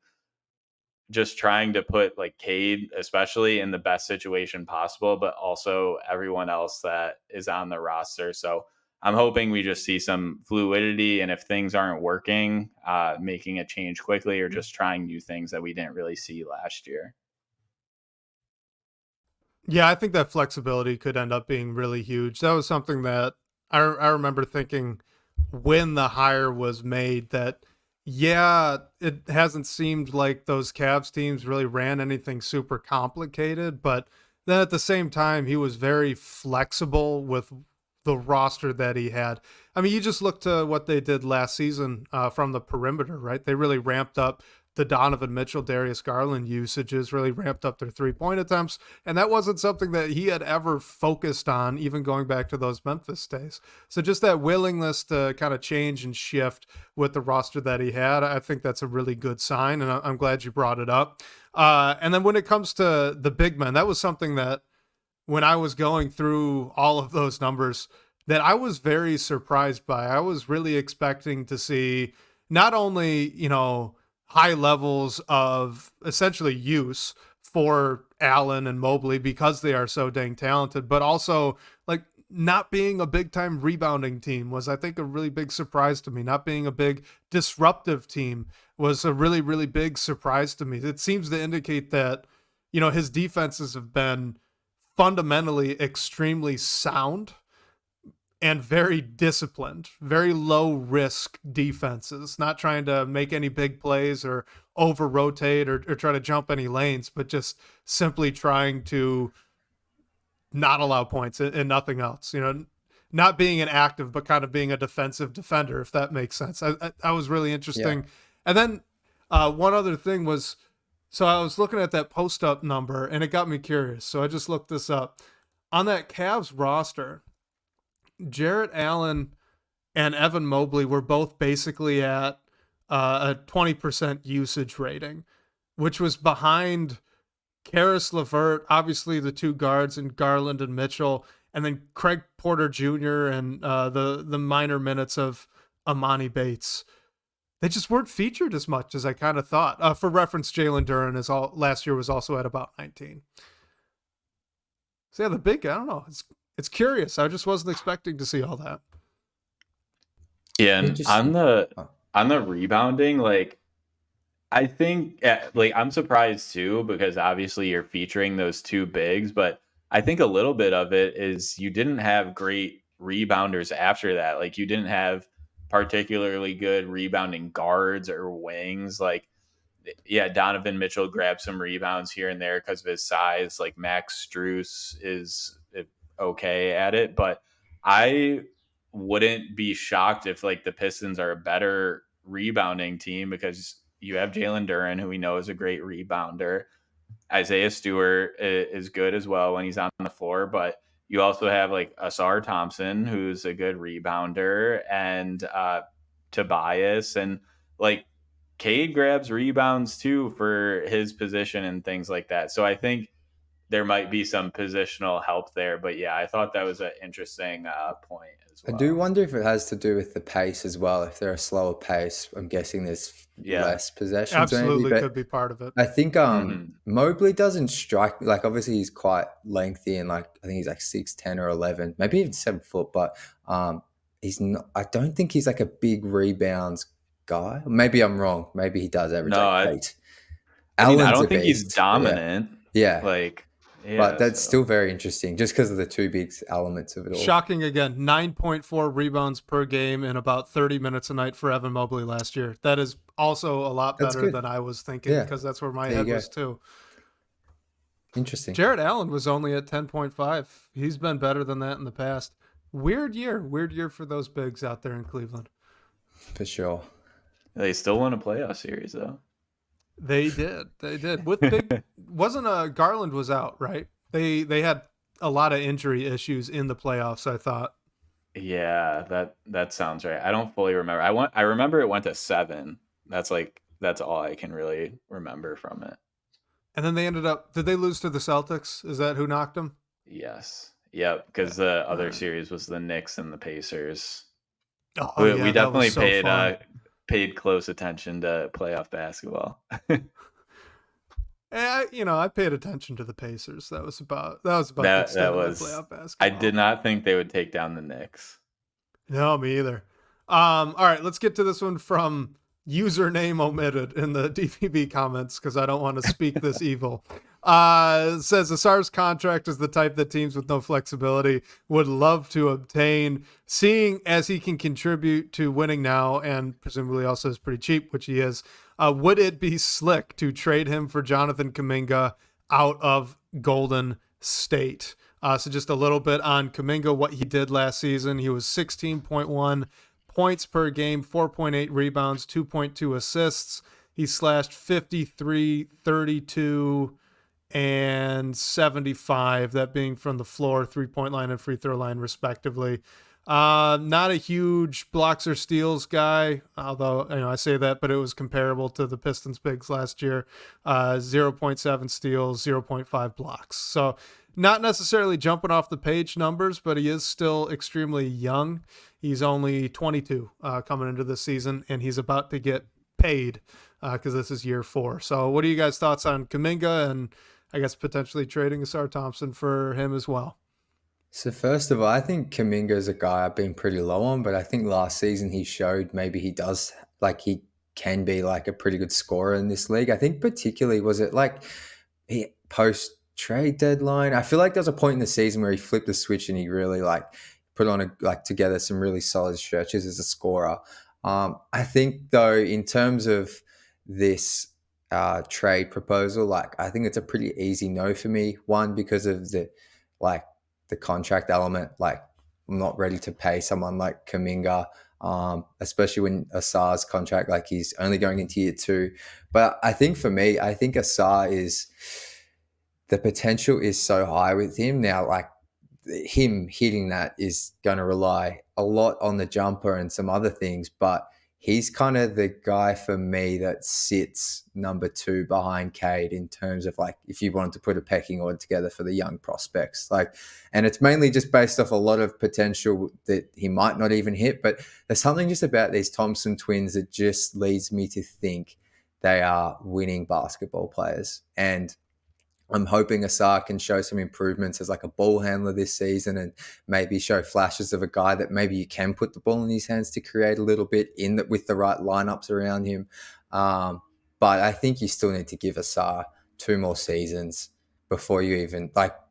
just trying to put like Cade, especially in the best situation possible, but also everyone else that is on the roster. So I'm hoping we just see some fluidity, and if things aren't working, making a change quickly or just trying new things that we didn't really see last year. Yeah, I think that flexibility could end up being really huge. That was something that I remember thinking when the hire was made that, yeah, it hasn't seemed like those Cavs teams really ran anything super complicated, but then at the same time, he was very flexible with the roster that he had. I mean, you just look to what they did last season from the perimeter, right? They really ramped up the Donovan Mitchell, Darius Garland usages, really ramped up their 3-point attempts. And that wasn't something that he had ever focused on, even going back to those Memphis days. So just that willingness to kind of change and shift with the roster that he had, I think that's a really good sign. And I'm glad you brought it up. And then when it comes to the big men, that was something that when I was going through all of those numbers that I was very surprised by. I was really expecting to see not only, high levels of essentially use for Allen and Mobley because they are so dang talented, but also like not being a big time rebounding team was, I think, a really big surprise to me. Not being a big disruptive team was a really, really big surprise to me. It seems to indicate that, his defenses have been fundamentally extremely sound and very disciplined, very low risk defenses, not trying to make any big plays or over rotate or try to jump any lanes, but just simply trying to not allow points and nothing else, not being an active, but kind of being a defensive defender, if that makes sense. I was really interesting. Yeah. And then one other thing was, so I was looking at that post up number and it got me curious. So I just looked this up on that Cavs roster. Jarrett Allen and Evan Mobley were both basically at a 20% usage rating, which was behind Karis LeVert, obviously the two guards, and Garland and Mitchell, and then Craig Porter Jr. and the minor minutes of Amani Bates. They just weren't featured as much as I kind of thought. For reference, Jalen Duren last year was also at about 19. So yeah, I don't know. It's curious. I just wasn't expecting to see all that. Yeah, and on the rebounding, like I think like I'm surprised too, because obviously you're featuring those two bigs, but I think a little bit of it is you didn't have great rebounders after that. Like you didn't have particularly good rebounding guards or wings. Like, yeah, Donovan Mitchell grabbed some rebounds here and there because of his size. Like Max Strus is okay at it, but I wouldn't be shocked if like the Pistons are a better rebounding team because you have Jalen Duren, who we know is a great rebounder. Isaiah Stewart is good as well when he's on the floor, but you also have like Asar Thompson, who's a good rebounder, and Tobias, and like Cade grabs rebounds too for his position and things like that. So I think there might be some positional help there, but yeah, I thought that was an interesting point as well. I do wonder if it has to do with the pace as well. If they're a slower pace, I'm guessing there's less possessions. Absolutely, maybe, could be part of it. I think Mobley doesn't strike me like, obviously he's quite lengthy and like I think he's like 6'10" or 11, maybe even 7 foot, but he's not. I don't think he's like a big rebounds guy. Maybe I'm wrong. Maybe he does average 8. I don't think he's dominant. Yeah. Like. Yeah, but that's still very interesting just because of the two big elements of it all. Shocking again, 9.4 rebounds per game in about 30 minutes a night for Evan Mobley last year. That is also a lot better than I was thinking because that's where my head was too. Interesting. Jarrett Allen was only at 10.5. He's been better than that in the past. Weird year for those bigs out there in Cleveland. For sure. They still won a playoff series though. They did. With big wasn't Garland was out, right? They had a lot of injury issues in the playoffs, I thought. Yeah, that sounds right. I don't fully remember. I remember it went to 7. That's all I can really remember from it. And then they did they lose to the Celtics? Is that who knocked them? Yes. Yep, because the other series was the Knicks and the Pacers. Oh We yeah, that was definitely so fun. paid close attention to playoff basketball. I paid attention to the Pacers. That was about the That extent of my was playoff I did basketball. not think they would take down the Knicks. No, me either. All right, let's get to this one from username omitted in the DPB comments because I don't want to speak this evil. It says Asar's contract is the type that teams with no flexibility would love to obtain, seeing as he can contribute to winning now and presumably also is pretty cheap, which he is. Would it be slick to trade him for Jonathan Kuminga out of Golden State? So just a little bit on Kuminga, what he did last season. He was 16.1 points per game, 4.8 rebounds, 2.2 assists. He slashed 53, 32, and 75, that being from the floor, 3-point line and free throw line, respectively. Not a huge blocks or steals guy, although I say that, but it was comparable to the Pistons bigs last year. 0.7 steals, 0.5 blocks. So not necessarily jumping off the page numbers, but he is still extremely young. He's only 22 coming into this season, and he's about to get paid because this is year 4. So what are you guys' thoughts on Kuminga and I guess potentially trading Asar Thompson for him as well? So first of all, I think Kuminga is a guy I've been pretty low on, but I think last season he showed maybe he does he can be like a pretty good scorer in this league. I think particularly was it like he post trade deadline. I feel like there was a point in the season where he flipped the switch and he really put on together some really solid stretches as a scorer. I think though in terms of this trade proposal, I think it's a pretty easy no for me. One, because of like the contract element. I'm not ready to pay someone like Kuminga, especially when Asar's contract, he's only going into year 2. But I think for me, I think Asar the potential is so high with him now. Him hitting that is going to rely a lot on the jumper and some other things, but he's kind of the guy for me that sits number 2 behind Cade in terms of if you wanted to put a pecking order together for the young prospects. And it's mainly just based off a lot of potential that he might not even hit, but there's something just about these Thompson twins that just leads me to think they are winning basketball players. And I'm hoping Asar can show some improvements as a ball handler this season and maybe show flashes of a guy that maybe you can put the ball in his hands to create a little bit with the right lineups around him. But I think you still need to give Asar 2 more seasons before you even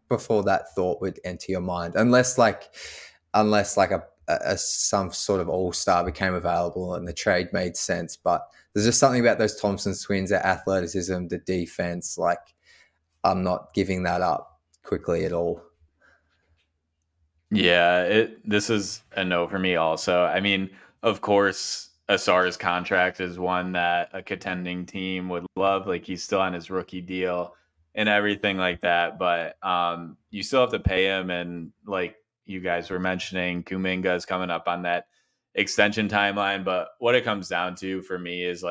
before that thought would enter your mind, unless some sort of all-star became available and the trade made sense. But there's just something about those Thompson twins, their athleticism, the defense, I'm not giving that up quickly at all. Yeah, this is a no for me also. I mean, of course, Asar's contract is one that a contending team would love. He's still on his rookie deal and everything like that. But you still have to pay him. And you guys were mentioning, Kuminga is coming up on that extension timeline. But what it comes down to for me is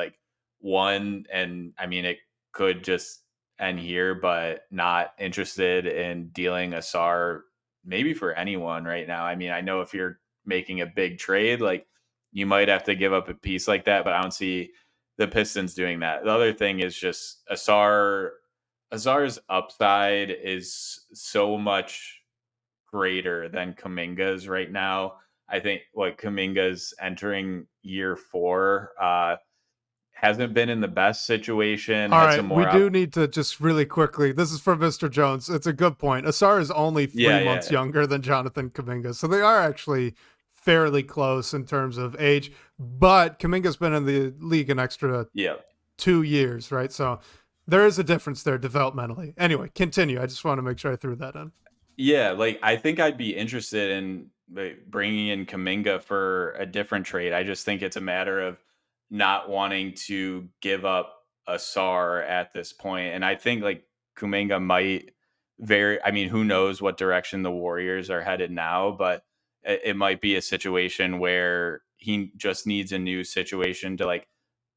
one, and I mean, it could just end here, but not interested in dealing Asar maybe for anyone right now. I mean, I know if you're making a big trade, you might have to give up a piece like that, but I don't see the Pistons doing that. The other thing is just Asar's upside is so much greater than Kuminga's right now. I think Kuminga's entering year 4, hasn't been in the best situation. All Had some right, we more do up. need to just really quickly. This is from Mr. Jones. It's a good point. Asar is only 3 months Yeah. younger than Jonathan Kuminga, so they are actually fairly close in terms of age. But Kuminga's been in the league an extra Yeah. 2 years, right? So there is a difference there developmentally. Anyway, continue. I just want to make sure I threw that in. Yeah, I think I'd be interested in bringing in Kaminga for a different trade. I just think it's a matter of not wanting to give up a SAR at this point. And I think Kuminga might I mean, who knows what direction the Warriors are headed now, but it might be a situation where he just needs a new situation to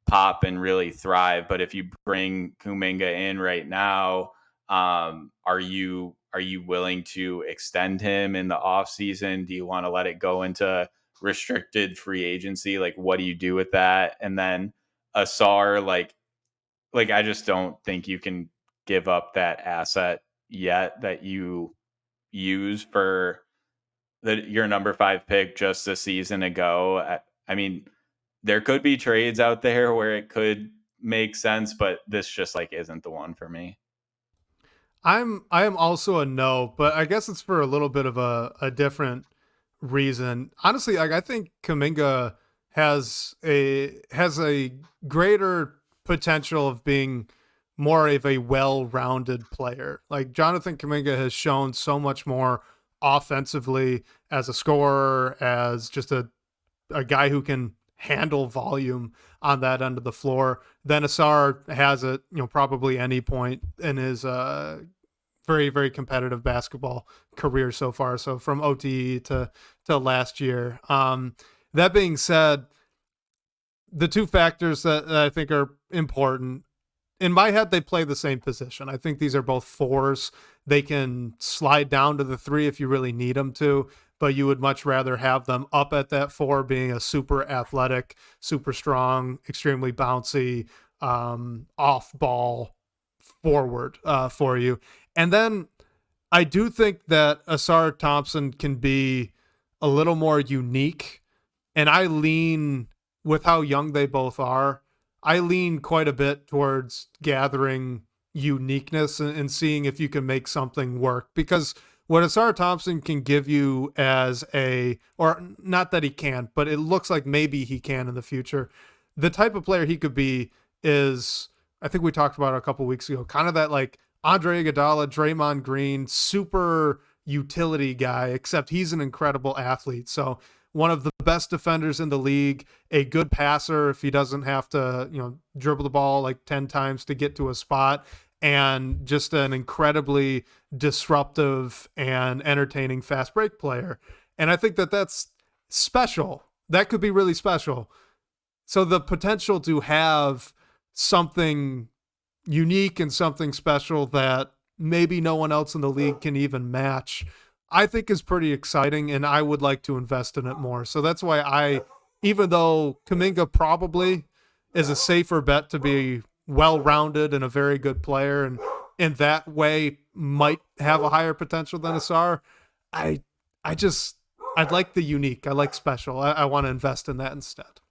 pop and really thrive. But if you bring Kuminga in right now, are you willing to extend him in the off season? Do you want to let it go into restricted free agency. Like, what do you do with that? And then Asar, like I just don't think you can give up that asset yet that you use for your number 5 pick just a season ago. I mean, there could be trades out there where it could make sense, but this just like isn't the one for me. I am also a no, but I guess it's for a little bit of a different reason. Honestly, I think Kuminga has a greater potential of being more of a well-rounded player. Like Jonathan Kuminga has shown so much more offensively as a scorer, as just a guy who can handle volume on that end of the floor than Asar has at probably any point in his very, very competitive basketball career so far. So from OTE to last year. That being said, the two factors that I think are important in my head, they play the same position. I think these are both fours. They can slide down to the 3 if you really need them to, but you would much rather have them up at that 4, being a super athletic, super strong, extremely bouncy, off ball forward for you. And then I do think that Asar Thompson can be a little more unique. And I lean, with how young they both are, I lean quite a bit towards gathering uniqueness and seeing if you can make something work. Because what Asar Thompson can give you or not that he can, but it looks like maybe he can in the future. The type of player he could be is, I think we talked about it a couple weeks ago, kind of that like Andre Iguodala, Draymond Green, super utility guy, except he's an incredible athlete. So one of the best defenders in the league, a good passer if he doesn't have to, dribble the ball like 10 times to get to a spot, and just an incredibly disruptive and entertaining fast break player. And I think that that's special. That could be really special. So the potential to have something unique and something special that maybe no one else in the league can even match, I think is pretty exciting, and I would like to invest in it more. So that's why even though Kuminga probably is a safer bet to be well-rounded and a very good player, and in that way might have a higher potential than Asar, I'd like the unique. I like special. I want to invest in that instead.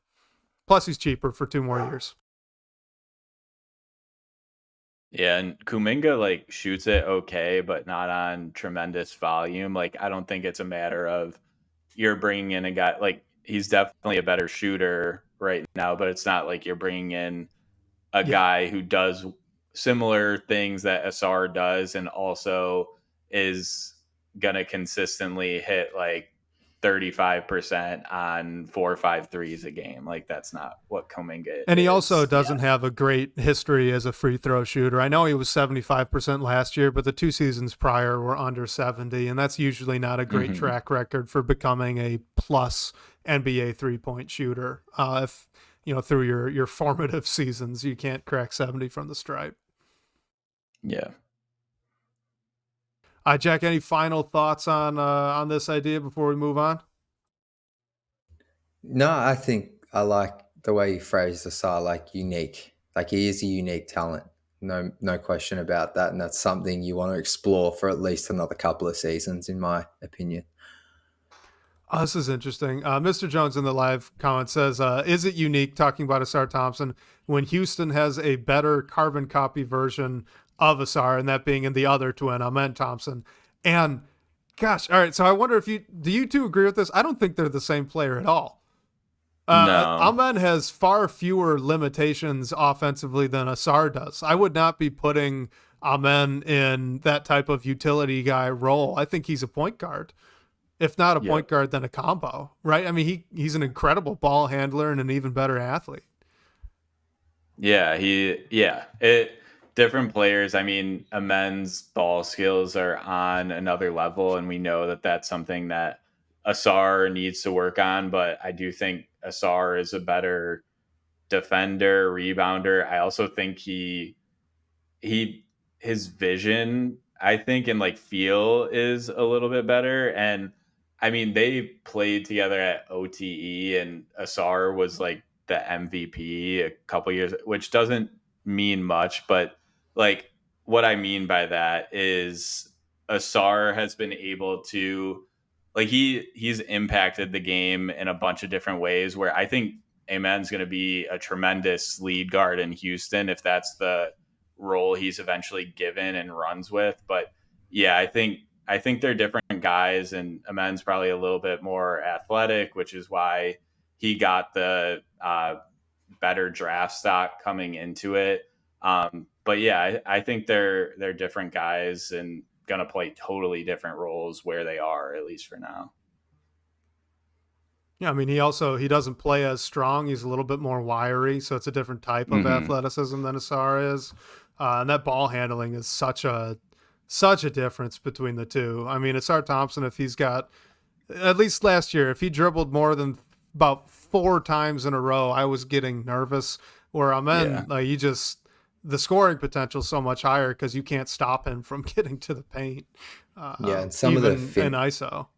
Plus, he's cheaper for 2 more years. Yeah, and Kuminga like shoots it okay, but not on tremendous volume. Like, I don't think it's a matter of you're bringing in a guy like he's definitely a better shooter right now, but it's not like you're bringing in a Yeah. guy who does similar things that Asar does and also is gonna consistently hit like 35% on 4 or 5 threes a game. Like, that's not what Kuminga And he also is. doesn't have a great history as a free throw shooter. I know he was 75% last year, but the 2 seasons prior were under 70, and that's usually not a great track record for becoming a plus NBA 3-point shooter. If through your formative seasons, you can't crack 70 from the stripe. Yeah. Jack, any final thoughts on this idea before we move on? No, I think I like the way you phrased Asar, like unique. Like he is a unique talent. No question about that. And that's something you want to explore for at least another couple of seasons, in my opinion. Oh, this is interesting. Mr. Jones in the live comment says, is it unique, talking about Asar Thompson, when Houston has a better carbon copy version of Asar, and that being in the other twin, Amen Thompson? And gosh, all right. So I wonder do you two agree with this? I don't think they're the same player at all. No. Amen has far fewer limitations offensively than Asar does. I would not be putting Amen in that type of utility guy role. I think he's a point guard. If not a point guard, then a combo, right? I mean, he's an incredible ball handler and an even better athlete. Yeah, different players. I mean, Amen's ball skills are on another level, and we know that that's something that Asar needs to work on. But I do think Asar is a better defender, rebounder. I also think his vision, I think, and like feel is a little bit better. And I mean, they played together at OTE, and Asar was like the MVP a couple years, which doesn't mean much, but like what I mean by that is Asar has been able to like he's impacted the game in a bunch of different ways where I think Amen's going to be a tremendous lead guard in Houston if that's the role he's eventually given and runs with. But yeah, I think they're different guys, and Amen's probably a little bit more athletic, which is why he got the better draft stock coming into it. But yeah, I think they're different guys and gonna play totally different roles where they are, at least for now. Yeah, I mean, he doesn't play as strong. He's a little bit more wiry, so it's a different type of Mm-hmm. athleticism than Asar is. And that ball handling is such a difference between the two. I mean, Asar Thompson, if he's got at least last year, if he dribbled more than about 4 times in a row, I was getting nervous. Where I'm Yeah. in, like the scoring potential so much higher because you can't stop him from getting to the paint, Yeah, and even in ISO.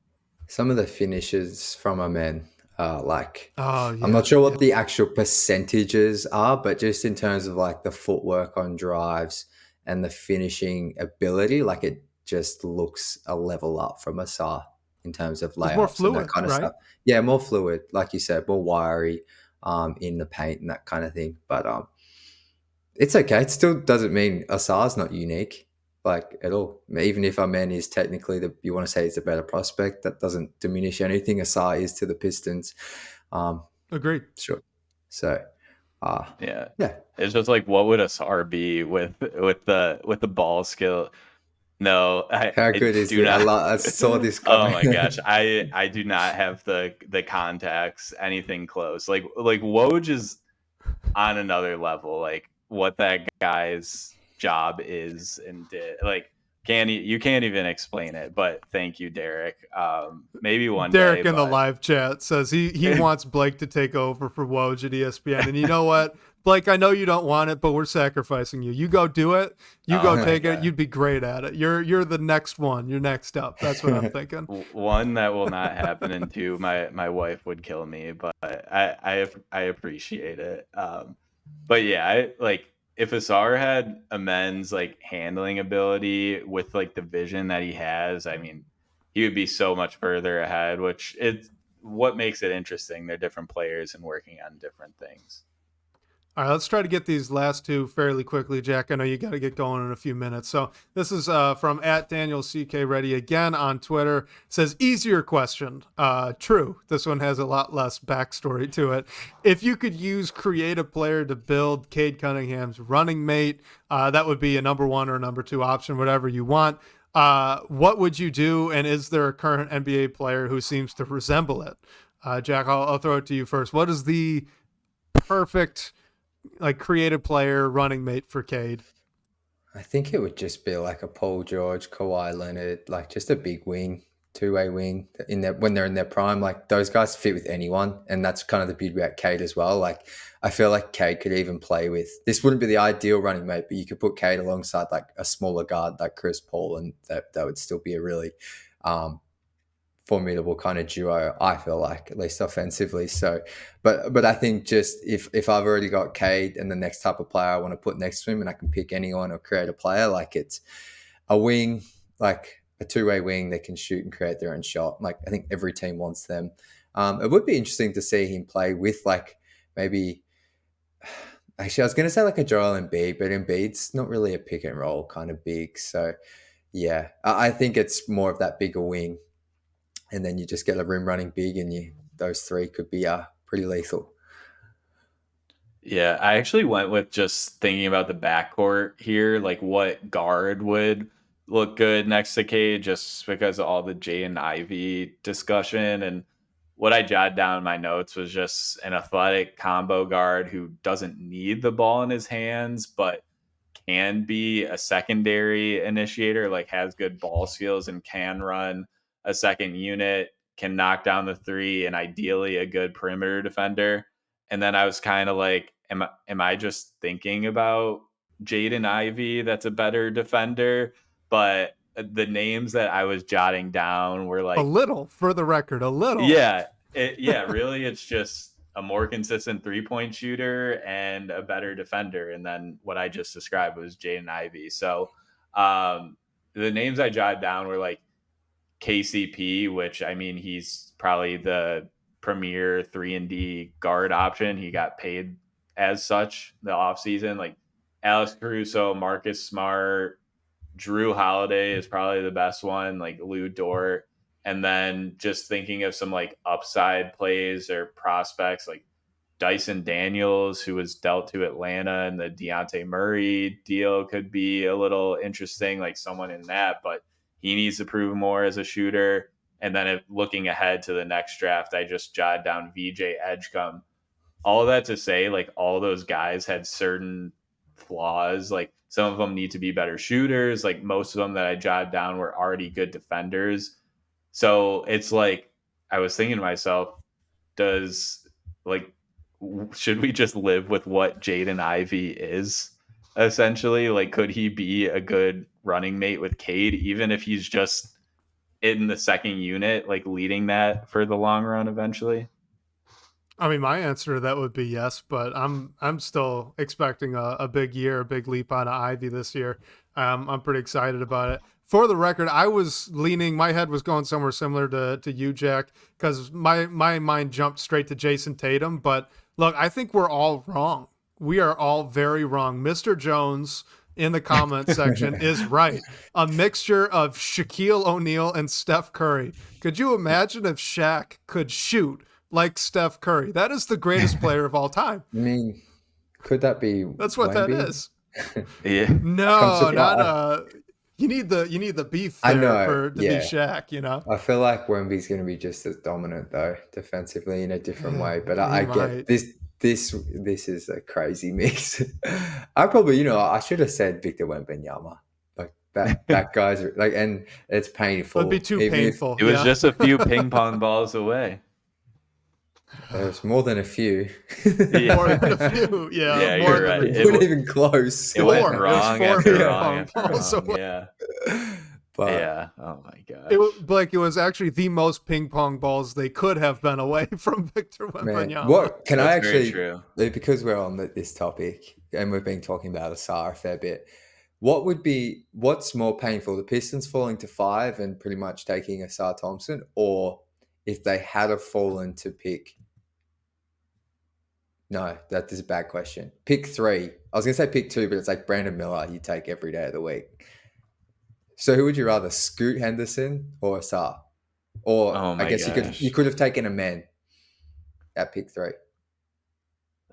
some of the finishes from a man like Oh I'm not yeah, sure yeah. what the actual percentages are, but just in terms of like the footwork on drives and the finishing ability, like it just looks a level up from Asar in terms of It's more layups and that fluid, kind of right? stuff. Yeah, more fluid, like you said, more wiry in the paint and that kind of thing. But it's okay. It still doesn't mean Asar's not unique, like at all. Even if Amen is technically you want to say he's a better prospect, that doesn't diminish anything Asar is to the Pistons. Um, Agreed. sure. So, uh, Yeah. yeah. It's just like what would Asar be with the ball skill? No, How I good is do it? not. I saw this Oh coming. my gosh, I do not have the contacts anything close. Like Woj is on another level. Like what that guy's job is and did. Like you can't even explain it. But thank you, Derek. Maybe one day, Derek in the but live chat says he wants Blake to take over for Woj at ESPN. And you know what? Blake, I know you don't want it, but we're sacrificing you. You go do it. You go oh my take it. god. You'd be great at it. You're the next one. You're next up. That's what I'm thinking. One that will not happen, and two, my wife would kill me, but I appreciate it. But yeah, I like if Asar had amends like handling ability with like the vision that he has. I mean, he would be so much further ahead, which it's what makes it interesting. They're different players and working on different things. All right, let's try to get these last two fairly quickly, Jack. I know you got to get going in a few minutes. So this is from at Daniel CK Ready again on Twitter. It says easier question. True. This one has a lot less backstory to it. If you could use create a player to build Cade Cunningham's running mate, that would be a number 1 or number 2 option, whatever you want. What would you do? And is there a current NBA player who seems to resemble it? Jack, I'll throw it to you first. What is the perfect like creative player running mate for Cade? I think it would just be like a Paul George, Kawhi Leonard, like just a big wing, two-way wing in their when they're in their prime. Like those guys fit with anyone, and that's kind of the beauty about Cade as well. Like I feel like Cade could even play with. This wouldn't be the ideal running mate, but you could put Cade alongside like a smaller guard like Chris Paul, and that would still be a really um, formidable kind of duo. I feel like at least offensively. So, but I think just if I've already got Cade and the next type of player I want to put next to him, and I can pick anyone or create a player, like it's a wing, like a two-way wing that can shoot and create their own shot. Like I think every team wants them. It would be interesting to see him play with like maybe. Actually, I was going to say like a Joel Embiid, but Embiid's not really a pick and roll kind of big. So yeah, I think it's more of that bigger wing, and then you just get a rim running big, and those three could be pretty lethal. Yeah, I actually went with just thinking about the backcourt here, like what guard would look good next to Cade, just because of all the Jay and Ivy discussion. And what I jotted down in my notes was just an athletic combo guard who doesn't need the ball in his hands, but can be a secondary initiator, like has good ball skills and can run a second unit, can knock down the three, and ideally a good perimeter defender. And then I was kind of like, am I just thinking about Jaden Ivey that's a better defender? But the names that I was jotting down were A like, little, for the record, a little. yeah, really, it's just a more consistent 3-point shooter and a better defender. And then what I just described was Jaden Ivey. So the names I jotted down were like KCP, which I mean, he's probably the premier 3-and-D guard option. He got paid as such the offseason. Like Alex Caruso, Marcus Smart, Drew Holiday is probably the best one, like Lou Dort. And then just thinking of some like upside plays or prospects like Dyson Daniels, who was dealt to Atlanta, and the Dejounte Murray deal could be a little interesting, like someone in that, but he needs to prove more as a shooter. And then looking ahead to the next draft, I just jotted down VJ Edgecombe. All of that to say, like all those guys had certain flaws. Like some of them need to be better shooters. Like most of them that I jotted down were already good defenders. So it's like I was thinking to myself, should we just live with what Jaden Ivey is essentially? Like, could he be a good running mate with Cade, even if he's just in the second unit, like leading that for the long run eventually? I mean, my answer to that would be yes, but I'm still expecting a big year, a big leap out of Ivy this year. I'm pretty excited about it. For the record, I was leaning, my head was going somewhere similar to you, Jack, because my mind jumped straight to Jason Tatum. But look, I think we're all wrong. We are all very wrong. Mr. Jones in the comment section is right. A mixture of Shaquille O'Neal and Steph Curry. Could you imagine if Shaq could shoot like Steph Curry? That is the greatest player of all time. I mean, could that be? That's what that Wemby? is. Yeah. No, not you need the beef there I know, to be yeah. Shaq, you know. I feel like Wemby's going to be just as dominant though, defensively in a different way. But I He get might. this is a crazy mix. I probably, I should have said Victor Wembanyama. Like that guy's like, and it's painful. It'd be too Even if painful. It was yeah. just a few ping pong balls away. There's more than a few. Yeah. More than a few. Yeah, Yeah, more you're than right. a It few. wasn't even close. It went Four. It was wrong four after ping wrong pong after balls wrong. away. Yeah. But Yeah. Oh my gosh. It was actually the most ping pong balls they could have been away from Victor man, Wembanyama. what can I That's very actually? true. Because we're on this topic and we've been talking about Asar a fair bit. What's more painful, the Pistons falling to 5 and pretty much taking Asar Thompson, or if they had a fallen to pick? No, that is a bad question. Pick 3. I was going to say pick 2, but it's like Brandon Miller you take every day of the week. So who would you rather, Scoot Henderson or Asar? Or Oh I my guess gosh. you could have taken a man at pick 3.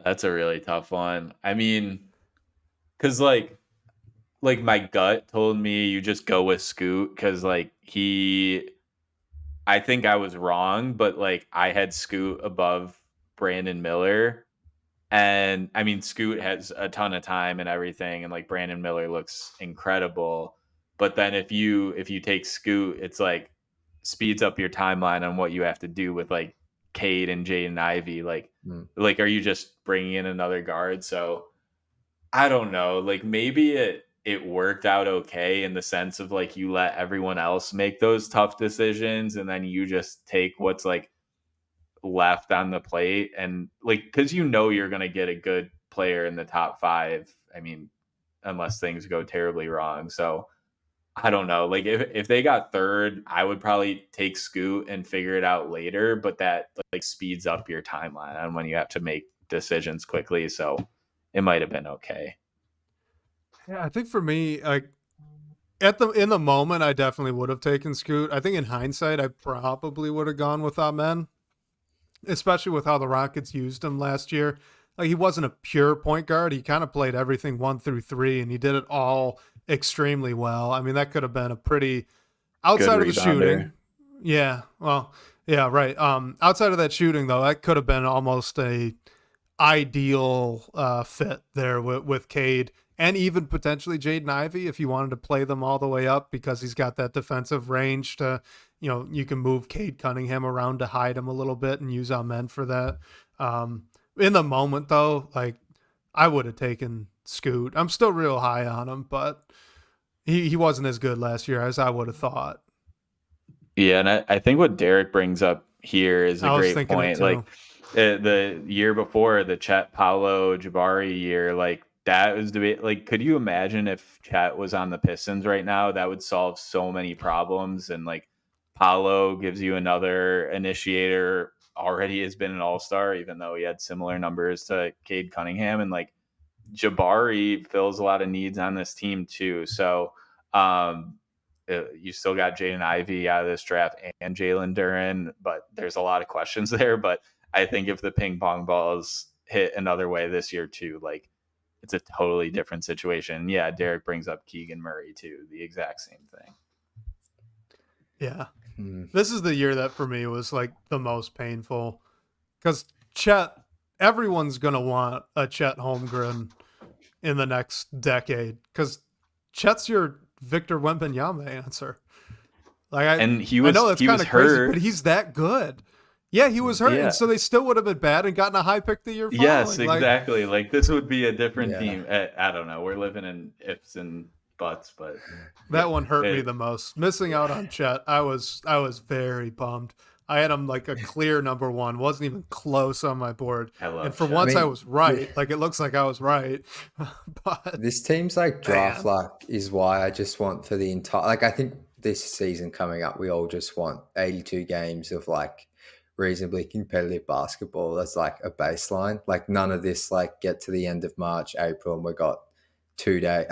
That's a really tough one. I mean, because like my gut told me you just go with Scoot because like I think I was wrong, but like I had Scoot above Brandon Miller. And I mean, Scoot has a ton of time and everything, and like Brandon Miller looks incredible. But then if you take Scoot, it's like speeds up your timeline on what you have to do with like Cade and Jaden Ivey. Like are you just bringing in another guard? So I don't know. Like maybe it worked out okay in the sense of like you let everyone else make those tough decisions, and then you just take what's like left on the plate, and like because you're going to get a good player in the top 5. I mean, unless things go terribly wrong. So I don't know. Like if they got third, I would probably take Scoot and figure it out later, but that like speeds up your timeline on when you have to make decisions quickly. So it might have been okay. Yeah, I think for me, like in the moment, I definitely would have taken Scoot. I think in hindsight, I probably would have gone with Amen, especially with how the Rockets used him last year. Like he wasn't a pure point guard. He kind of played everything 1 through 3, and he did it all extremely well. I mean, that could have been a pretty outside of the shooting. Yeah, well, yeah, right. Outside of that shooting, though, that could have been almost a ideal fit there with Cade and even potentially Jaden Ivey if you wanted to play them all the way up because he's got that defensive range to, you can move Cade Cunningham around to hide him a little bit and use Amen for that. In the moment, though, like I would have taken Scoot. I'm still real high on him, but He wasn't as good last year as I would have thought. Yeah, and I think what Derek brings up here is a I was great thinking it point. too. Like the year before, the Chet Paolo Jabari year, like that was debate. Like, could you imagine if Chet was on the Pistons right now? That would solve so many problems. And like Paolo gives you another initiator. Already has been an all-star, even though he had similar numbers to Cade Cunningham, and like Jabari fills a lot of needs on this team too. So you still got Jaden Ivey out of this draft and Jalen Duren, but there's a lot of questions there. But I think if the ping pong balls hit another way this year too, like it's a totally different situation. Yeah, Derek brings up Keegan Murray too, the exact same thing. Yeah. This is the year that for me was like the most painful because Chet, everyone's going to want a Chet Holmgren in the next decade because Chet's your Victor Wembanyama answer. Like I know that's kind of crazy, but he's that good. Yeah, he was hurt, and so they still would have been bad and gotten a high pick the year following. Yes, exactly. Like this would be a different team. I don't know. We're living in ifs and buts, but that one hurt me the most. Missing out on Chet, I was very bummed. I had him like a clear number one, wasn't even close on my board. And for once I was right. Like it looks like I was right. But this team's like draft luck is why I just want for the entire, like I think this season coming up, we all just want 82 games of like reasonably competitive basketball. That's like a baseline. Like none of this like get to the end of March, April, and we got two-way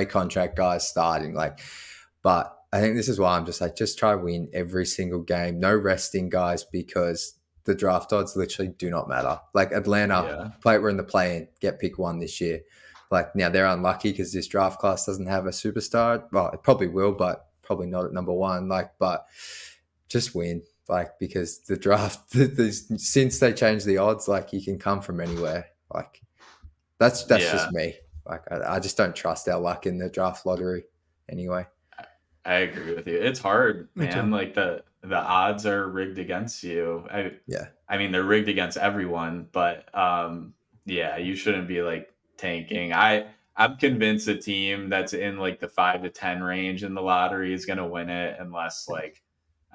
contract guys starting. Like, but I think this is why I'm just like, just try win every single game. No resting guys because the draft odds literally do not matter. Like Atlanta, we're in the play-in, get pick 1 this year. Like now they're unlucky because this draft class doesn't have a superstar. Well, it probably will, but probably not at number 1. Like, but just win. Like because the draft, since they changed the odds, like you can come from anywhere. Like that's just me. Like I just don't trust our luck in the draft lottery anyway. I agree with you. It's hard, man. Like the odds are rigged against you. I mean, they're rigged against everyone, but you shouldn't be like tanking. I'm convinced a team that's in like the 5 to 10 range in the lottery is going to win it, unless like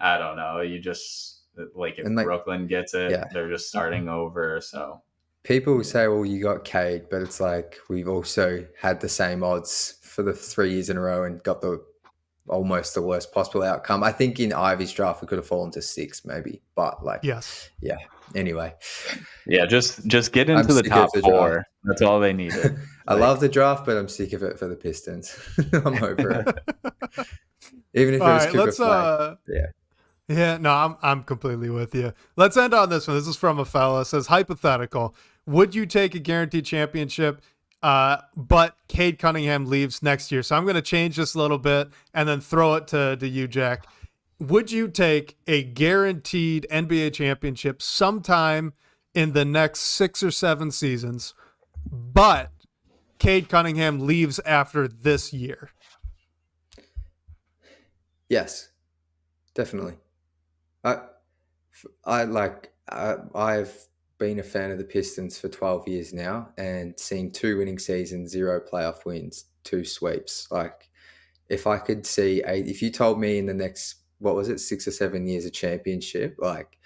I don't know. You just like if Brooklyn gets it, they're just starting over. So people say, well, you got Cade, but it's like we've also had the same odds for the 3 years in a row and got almost the worst possible outcome. I think in Ivy's draft we could have fallen to 6 maybe, but like anyway. Yeah, just get into the top 4. Draft. That's all they needed. I love the draft, but I'm sick of it for the Pistons. I'm over it. Even if it was Cooper Flake. Yeah, no, I'm completely with you. Let's end on this one. This is from a fella. It says, hypothetical. Would you take a guaranteed championship, but Cade Cunningham leaves next year? So I'm going to change this a little bit and then throw it to you, Jack. Would you take a guaranteed NBA championship sometime in the next 6 or 7 seasons, but Cade Cunningham leaves after this year? Yes, definitely. I've been a fan of the Pistons for 12 years now and seeing 2 winning seasons, 0 playoff wins, 2 sweeps. Like if I could see if you told me in the next, 6 or 7 years, a championship, like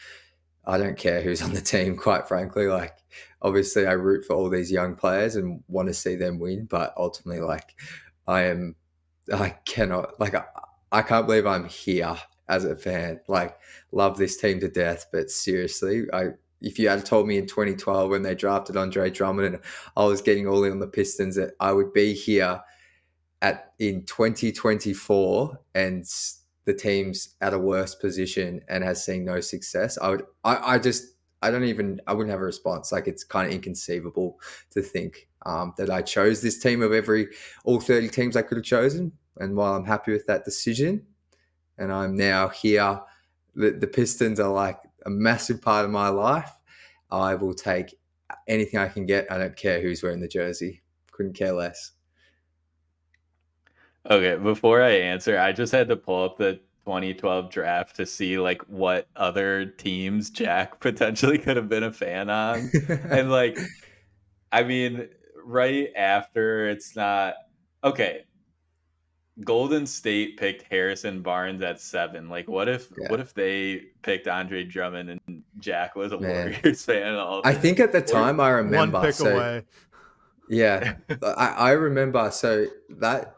I don't care who's on the team, quite frankly. Like obviously I root for all these young players and want to see them win, but ultimately like I can't believe I'm here as a fan. Like love this team to death, but seriously, if you had told me in 2012 when they drafted Andre Drummond and I was getting all in on the Pistons that I would be here in 2024 and the team's at a worse position and has seen no success, I wouldn't have a response. Like it's kind of inconceivable to think that I chose this team of all 30 teams I could have chosen. And while I'm happy with that decision and I'm now here, the Pistons are like a massive part of my life. I will take anything I can get. I don't care who's wearing the jersey. Couldn't care less. Okay, before I answer, I just had to pull up the 2012 draft to see like what other teams Jack potentially could have been a fan on. And like, I mean, right after it's not okay. Golden State picked Harrison Barnes at 7. Like, what if Yeah, they picked Andre Drummond and Jack was a man. Warriors fan? All I think at the or, time I One remember. pick So away. yeah, I remember. So that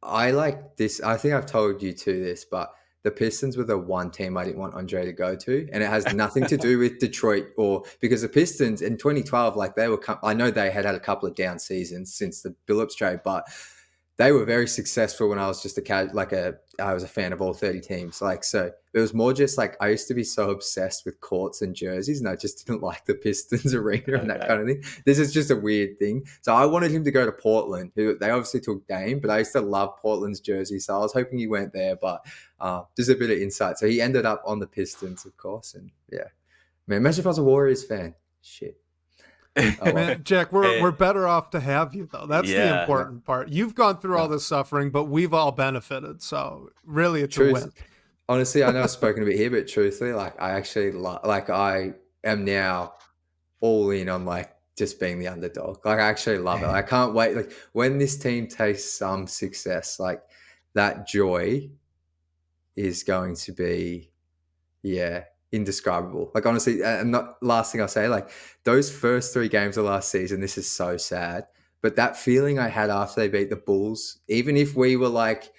I like this. I think I've told you too this, but the Pistons were the one team I didn't want Andre to go to, and it has nothing to do with Detroit or because the Pistons in 2012, like they were. I know they had a couple of down seasons since the Billups trade, but they were very successful when I was just I was a fan of all 30 teams. Like, so it was more just like, I used to be so obsessed with courts and jerseys and I just didn't like the Pistons arena and that Okay. kind of thing. This is just a weird thing. So I wanted him to go to Portland, who they obviously took Dame, but I used to love Portland's jersey. So I was hoping he went there, but just a bit of insight. So he ended up on the Pistons, of course. And yeah, man, imagine if I was a Warriors fan. Shit. Oh, well. Man, Jack, we're better off to have you though. That's the Yeah. important part. You've gone through all this suffering, but we've all benefited. So really, it's a win. Honestly, I know I've spoken a bit here, but truthfully, like I actually like I am now all in on like just being the underdog. Like I actually love it. I can't wait. Like when this team tastes some success, like that joy is going to be, yeah, indescribable. Like honestly, and not last thing I'll say, like those first 3 games of last season, this is so sad. But that feeling I had after they beat the Bulls, even if we were like,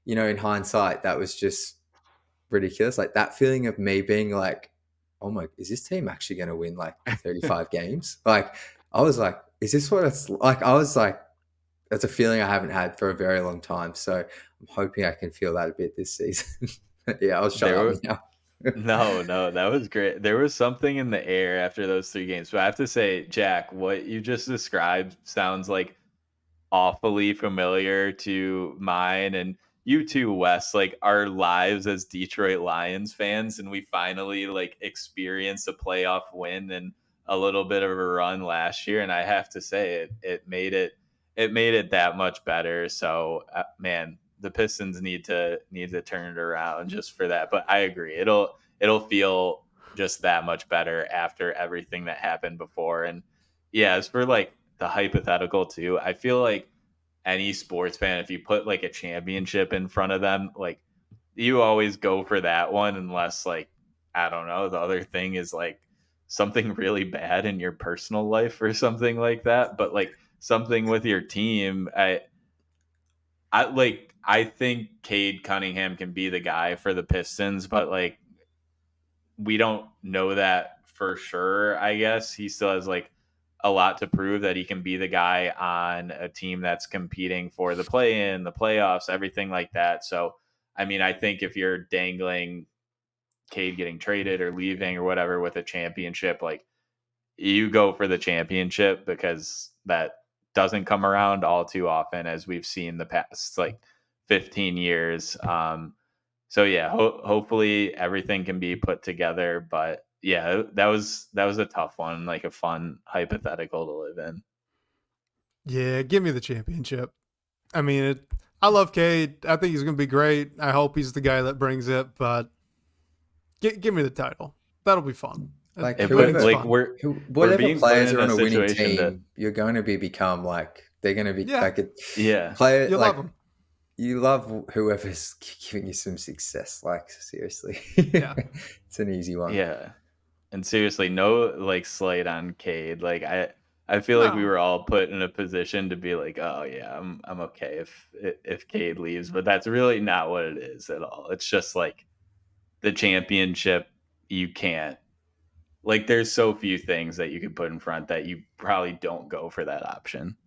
in hindsight, that was just ridiculous. Like that feeling of me being like, oh my, is this team actually going to win like 35 games? Like I was like, is this what it's like? I was like, that's a feeling I haven't had for a very long time. So I'm hoping I can feel that a bit this season. Yeah, I'll shut up now. No, that was great. There was something in the air after those 3 games. But I have to say, Jack, what you just described sounds like awfully familiar to mine and you too, Wes. Like our lives as Detroit Lions fans, and we finally like experienced a playoff win and a little bit of a run last year. And I have to say, it made it that much better. So, man, the Pistons need to turn it around just for that. But I agree, it'll feel just that much better after everything that happened before. And yeah, as for like the hypothetical too, I feel like any sports fan, if you put like a championship in front of them, like you always go for that one unless like, I don't know, the other thing is like something really bad in your personal life or something like that. But like something with your team, I think Cade Cunningham can be the guy for the Pistons, but like we don't know that for sure. I guess he still has like a lot to prove that he can be the guy on a team that's competing for the play-in, the playoffs, everything like that. So, I mean, I think if you're dangling Cade getting traded or leaving or whatever with a championship, like you go for the championship because that doesn't come around all too often, as we've seen the past like 15 years. So yeah, hopefully everything can be put together. But yeah, that was a tough one, like a fun hypothetical to live in. Yeah, give me the championship. I mean, I love Cade. I think he's going to be great. I hope he's the guy that brings it, but give me the wtitle. That'll be fun. Like Winning's like fun. whatever being players put are in on a a winning situation team, you're going to become like they're going to be like a Yeah. player. You like love him. you love whoever's giving you some success. Like seriously, Yeah. it's an easy one. Yeah. And seriously, no like slight on Cade. Like I feel like we No. were all put in a position to be like, oh yeah, I'm okay if Cade leaves, but that's really not what it is at all. It's just like the championship. You can't, like, there's so few things that you could put in front that you probably don't go for that option.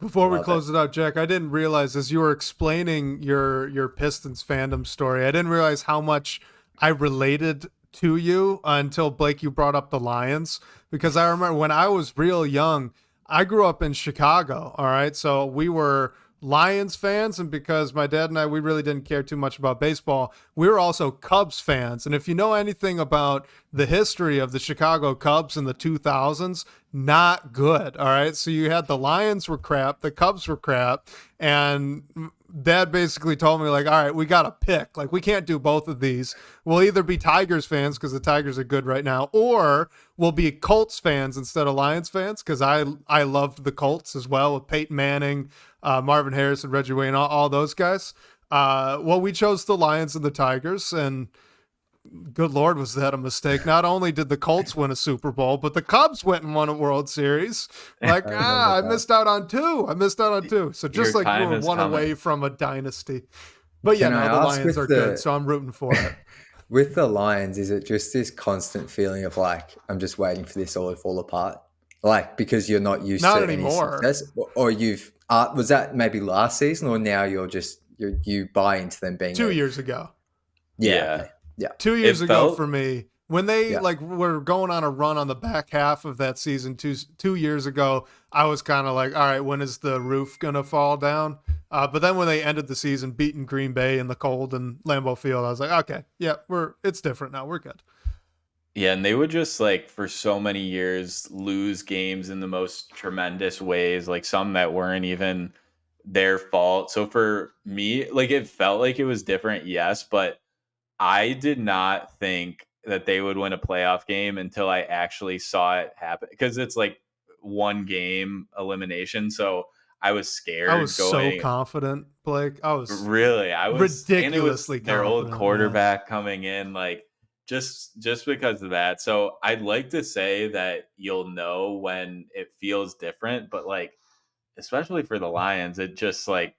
Before we Love close it out, Jack, I didn't realize as you were explaining your Pistons fandom story, I didn't realize how much I related to you until Blake, you brought up the Lions, because I remember when I was real young, I grew up in Chicago. All right. So we were Lions fans. And because my dad and I, we really didn't care too much about baseball, we were also Cubs fans. And if you know anything about the history of the Chicago Cubs in the 2000s, not good. All right. So you had the Lions were crap, the Cubs were crap. And Dad basically told me, like, all right, we got to pick. Like, we can't do both of these. We'll either be Tigers fans because the Tigers are good right now, or we'll be Colts fans instead of Lions fans because I loved the Colts as well with Peyton Manning, Marvin Harrison, Reggie Wayne, all those guys. Well, we chose the Lions and the Tigers, and good Lord, was that a mistake? Not only did the Colts win a Super Bowl, but the Cubs went and won a World Series. Like, I missed out on two. So just Your like we time were is one coming. away from a dynasty. But yeah, Can I no, the ask Lions with are the- good, so I'm rooting for it. With the Lions, is it just this constant feeling of like, I'm just waiting for this all to fall apart? Like, because you're not used Not to anymore. any success? Or you've, was that maybe last season, or now you buy into them being 2 years ago. Yeah. Okay. Yeah. 2 years It ago felt- for me, when they Yeah. like were going on a run on the back half of that season 2 years ago, I was kind of like, all right, when is the roof gonna fall down? But then when they ended the season beating Green Bay in the cold and Lambeau Field, I was like, okay, yeah, it's different now. We're good. Yeah, and they would just like for so many years lose games in the most tremendous ways, like some that weren't even their fault. So for me, like it felt like it was different, yes, but I did not think that they would win a playoff game until I actually saw it happen because it's like one game elimination. So I was scared. I was going, so confident, Blake. I was Really, I was ridiculously and it was their old confident, quarterback coming in, like just because of that. So I'd like to say that you'll know when it feels different, but like especially for the Lions, it just like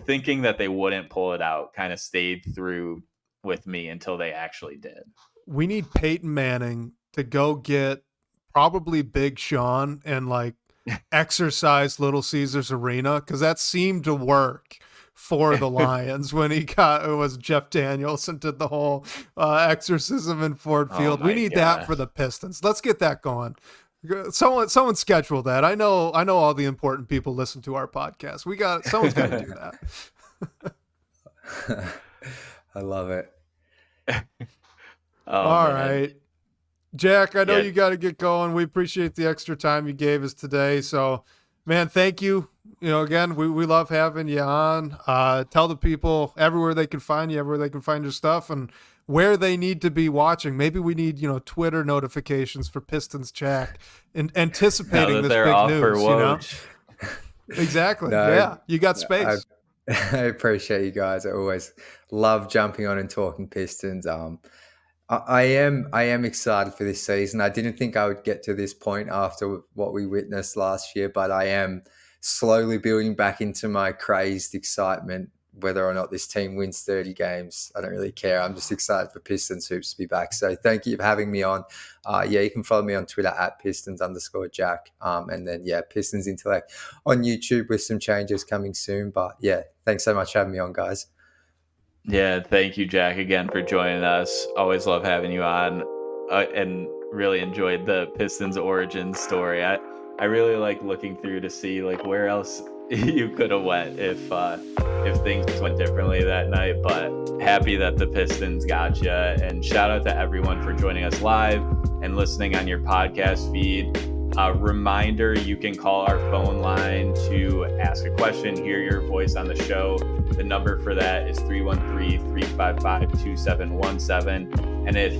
thinking that they wouldn't pull it out kind of stayed through with me until they actually did. we need Peyton Manning to go get probably Big Sean and like exercise Little Caesars Arena because that seemed to work for the Lions when it was Jeff Daniels and did the whole exorcism in Ford Oh Field. my We need that gosh. for the Pistons. Let's get that going. Someone schedule that. I know all the important people listen to our podcast. Someone's got to do that. I love it. Oh, All man. right. Jack, I know Yeah. you got to get going. We appreciate the extra time you gave us today. So, man, thank you. Again, we love having you on. Tell the people everywhere they can find you, everywhere they can find your stuff, and where they need to be watching. Maybe we need, Twitter notifications for Pistons Jack and Now anticipating that this they're big off news. for Woj. Exactly. No, yeah, you got space. I appreciate you guys. I always love jumping on and talking Pistons. I am excited for this season. I didn't think I would get to this point after what we witnessed last year, but I am slowly building back into my crazed excitement. Whether or not this team wins 30 games, I don't really care. I'm just excited for Pistons Hoops to be back. So thank you for having me on. You can follow me on Twitter at Pistons_Jack. And then, Pistons Intellect on YouTube with some changes coming soon. But thanks so much for having me on, guys. Yeah, thank you, Jack, again for joining us. Always love having you on, and really enjoyed the Pistons origin story. I really like looking through to see like where else you could have went if things went differently that night. But happy that the Pistons got you, and shout out to everyone for joining us live and listening on your podcast feed. Reminder, you can call our phone line to ask a question, hear your voice on the show. The number for that is 313-355-2717. And if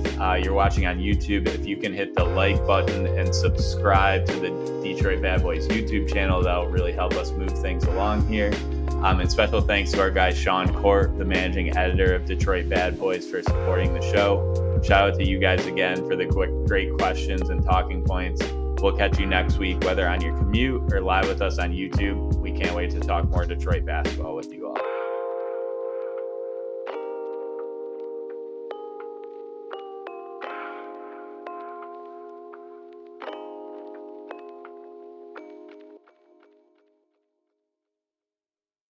you're watching on YouTube, if you can hit the like button and subscribe to the Detroit Bad Boys YouTube channel, that'll really help us move things along here. And special thanks to our guy, Sean Court, the managing editor of Detroit Bad Boys, for supporting the show. Shout out to you guys again for the great questions and talking points. We'll catch you next week, whether on your commute or live with us on YouTube. We can't wait to talk more Detroit basketball with you.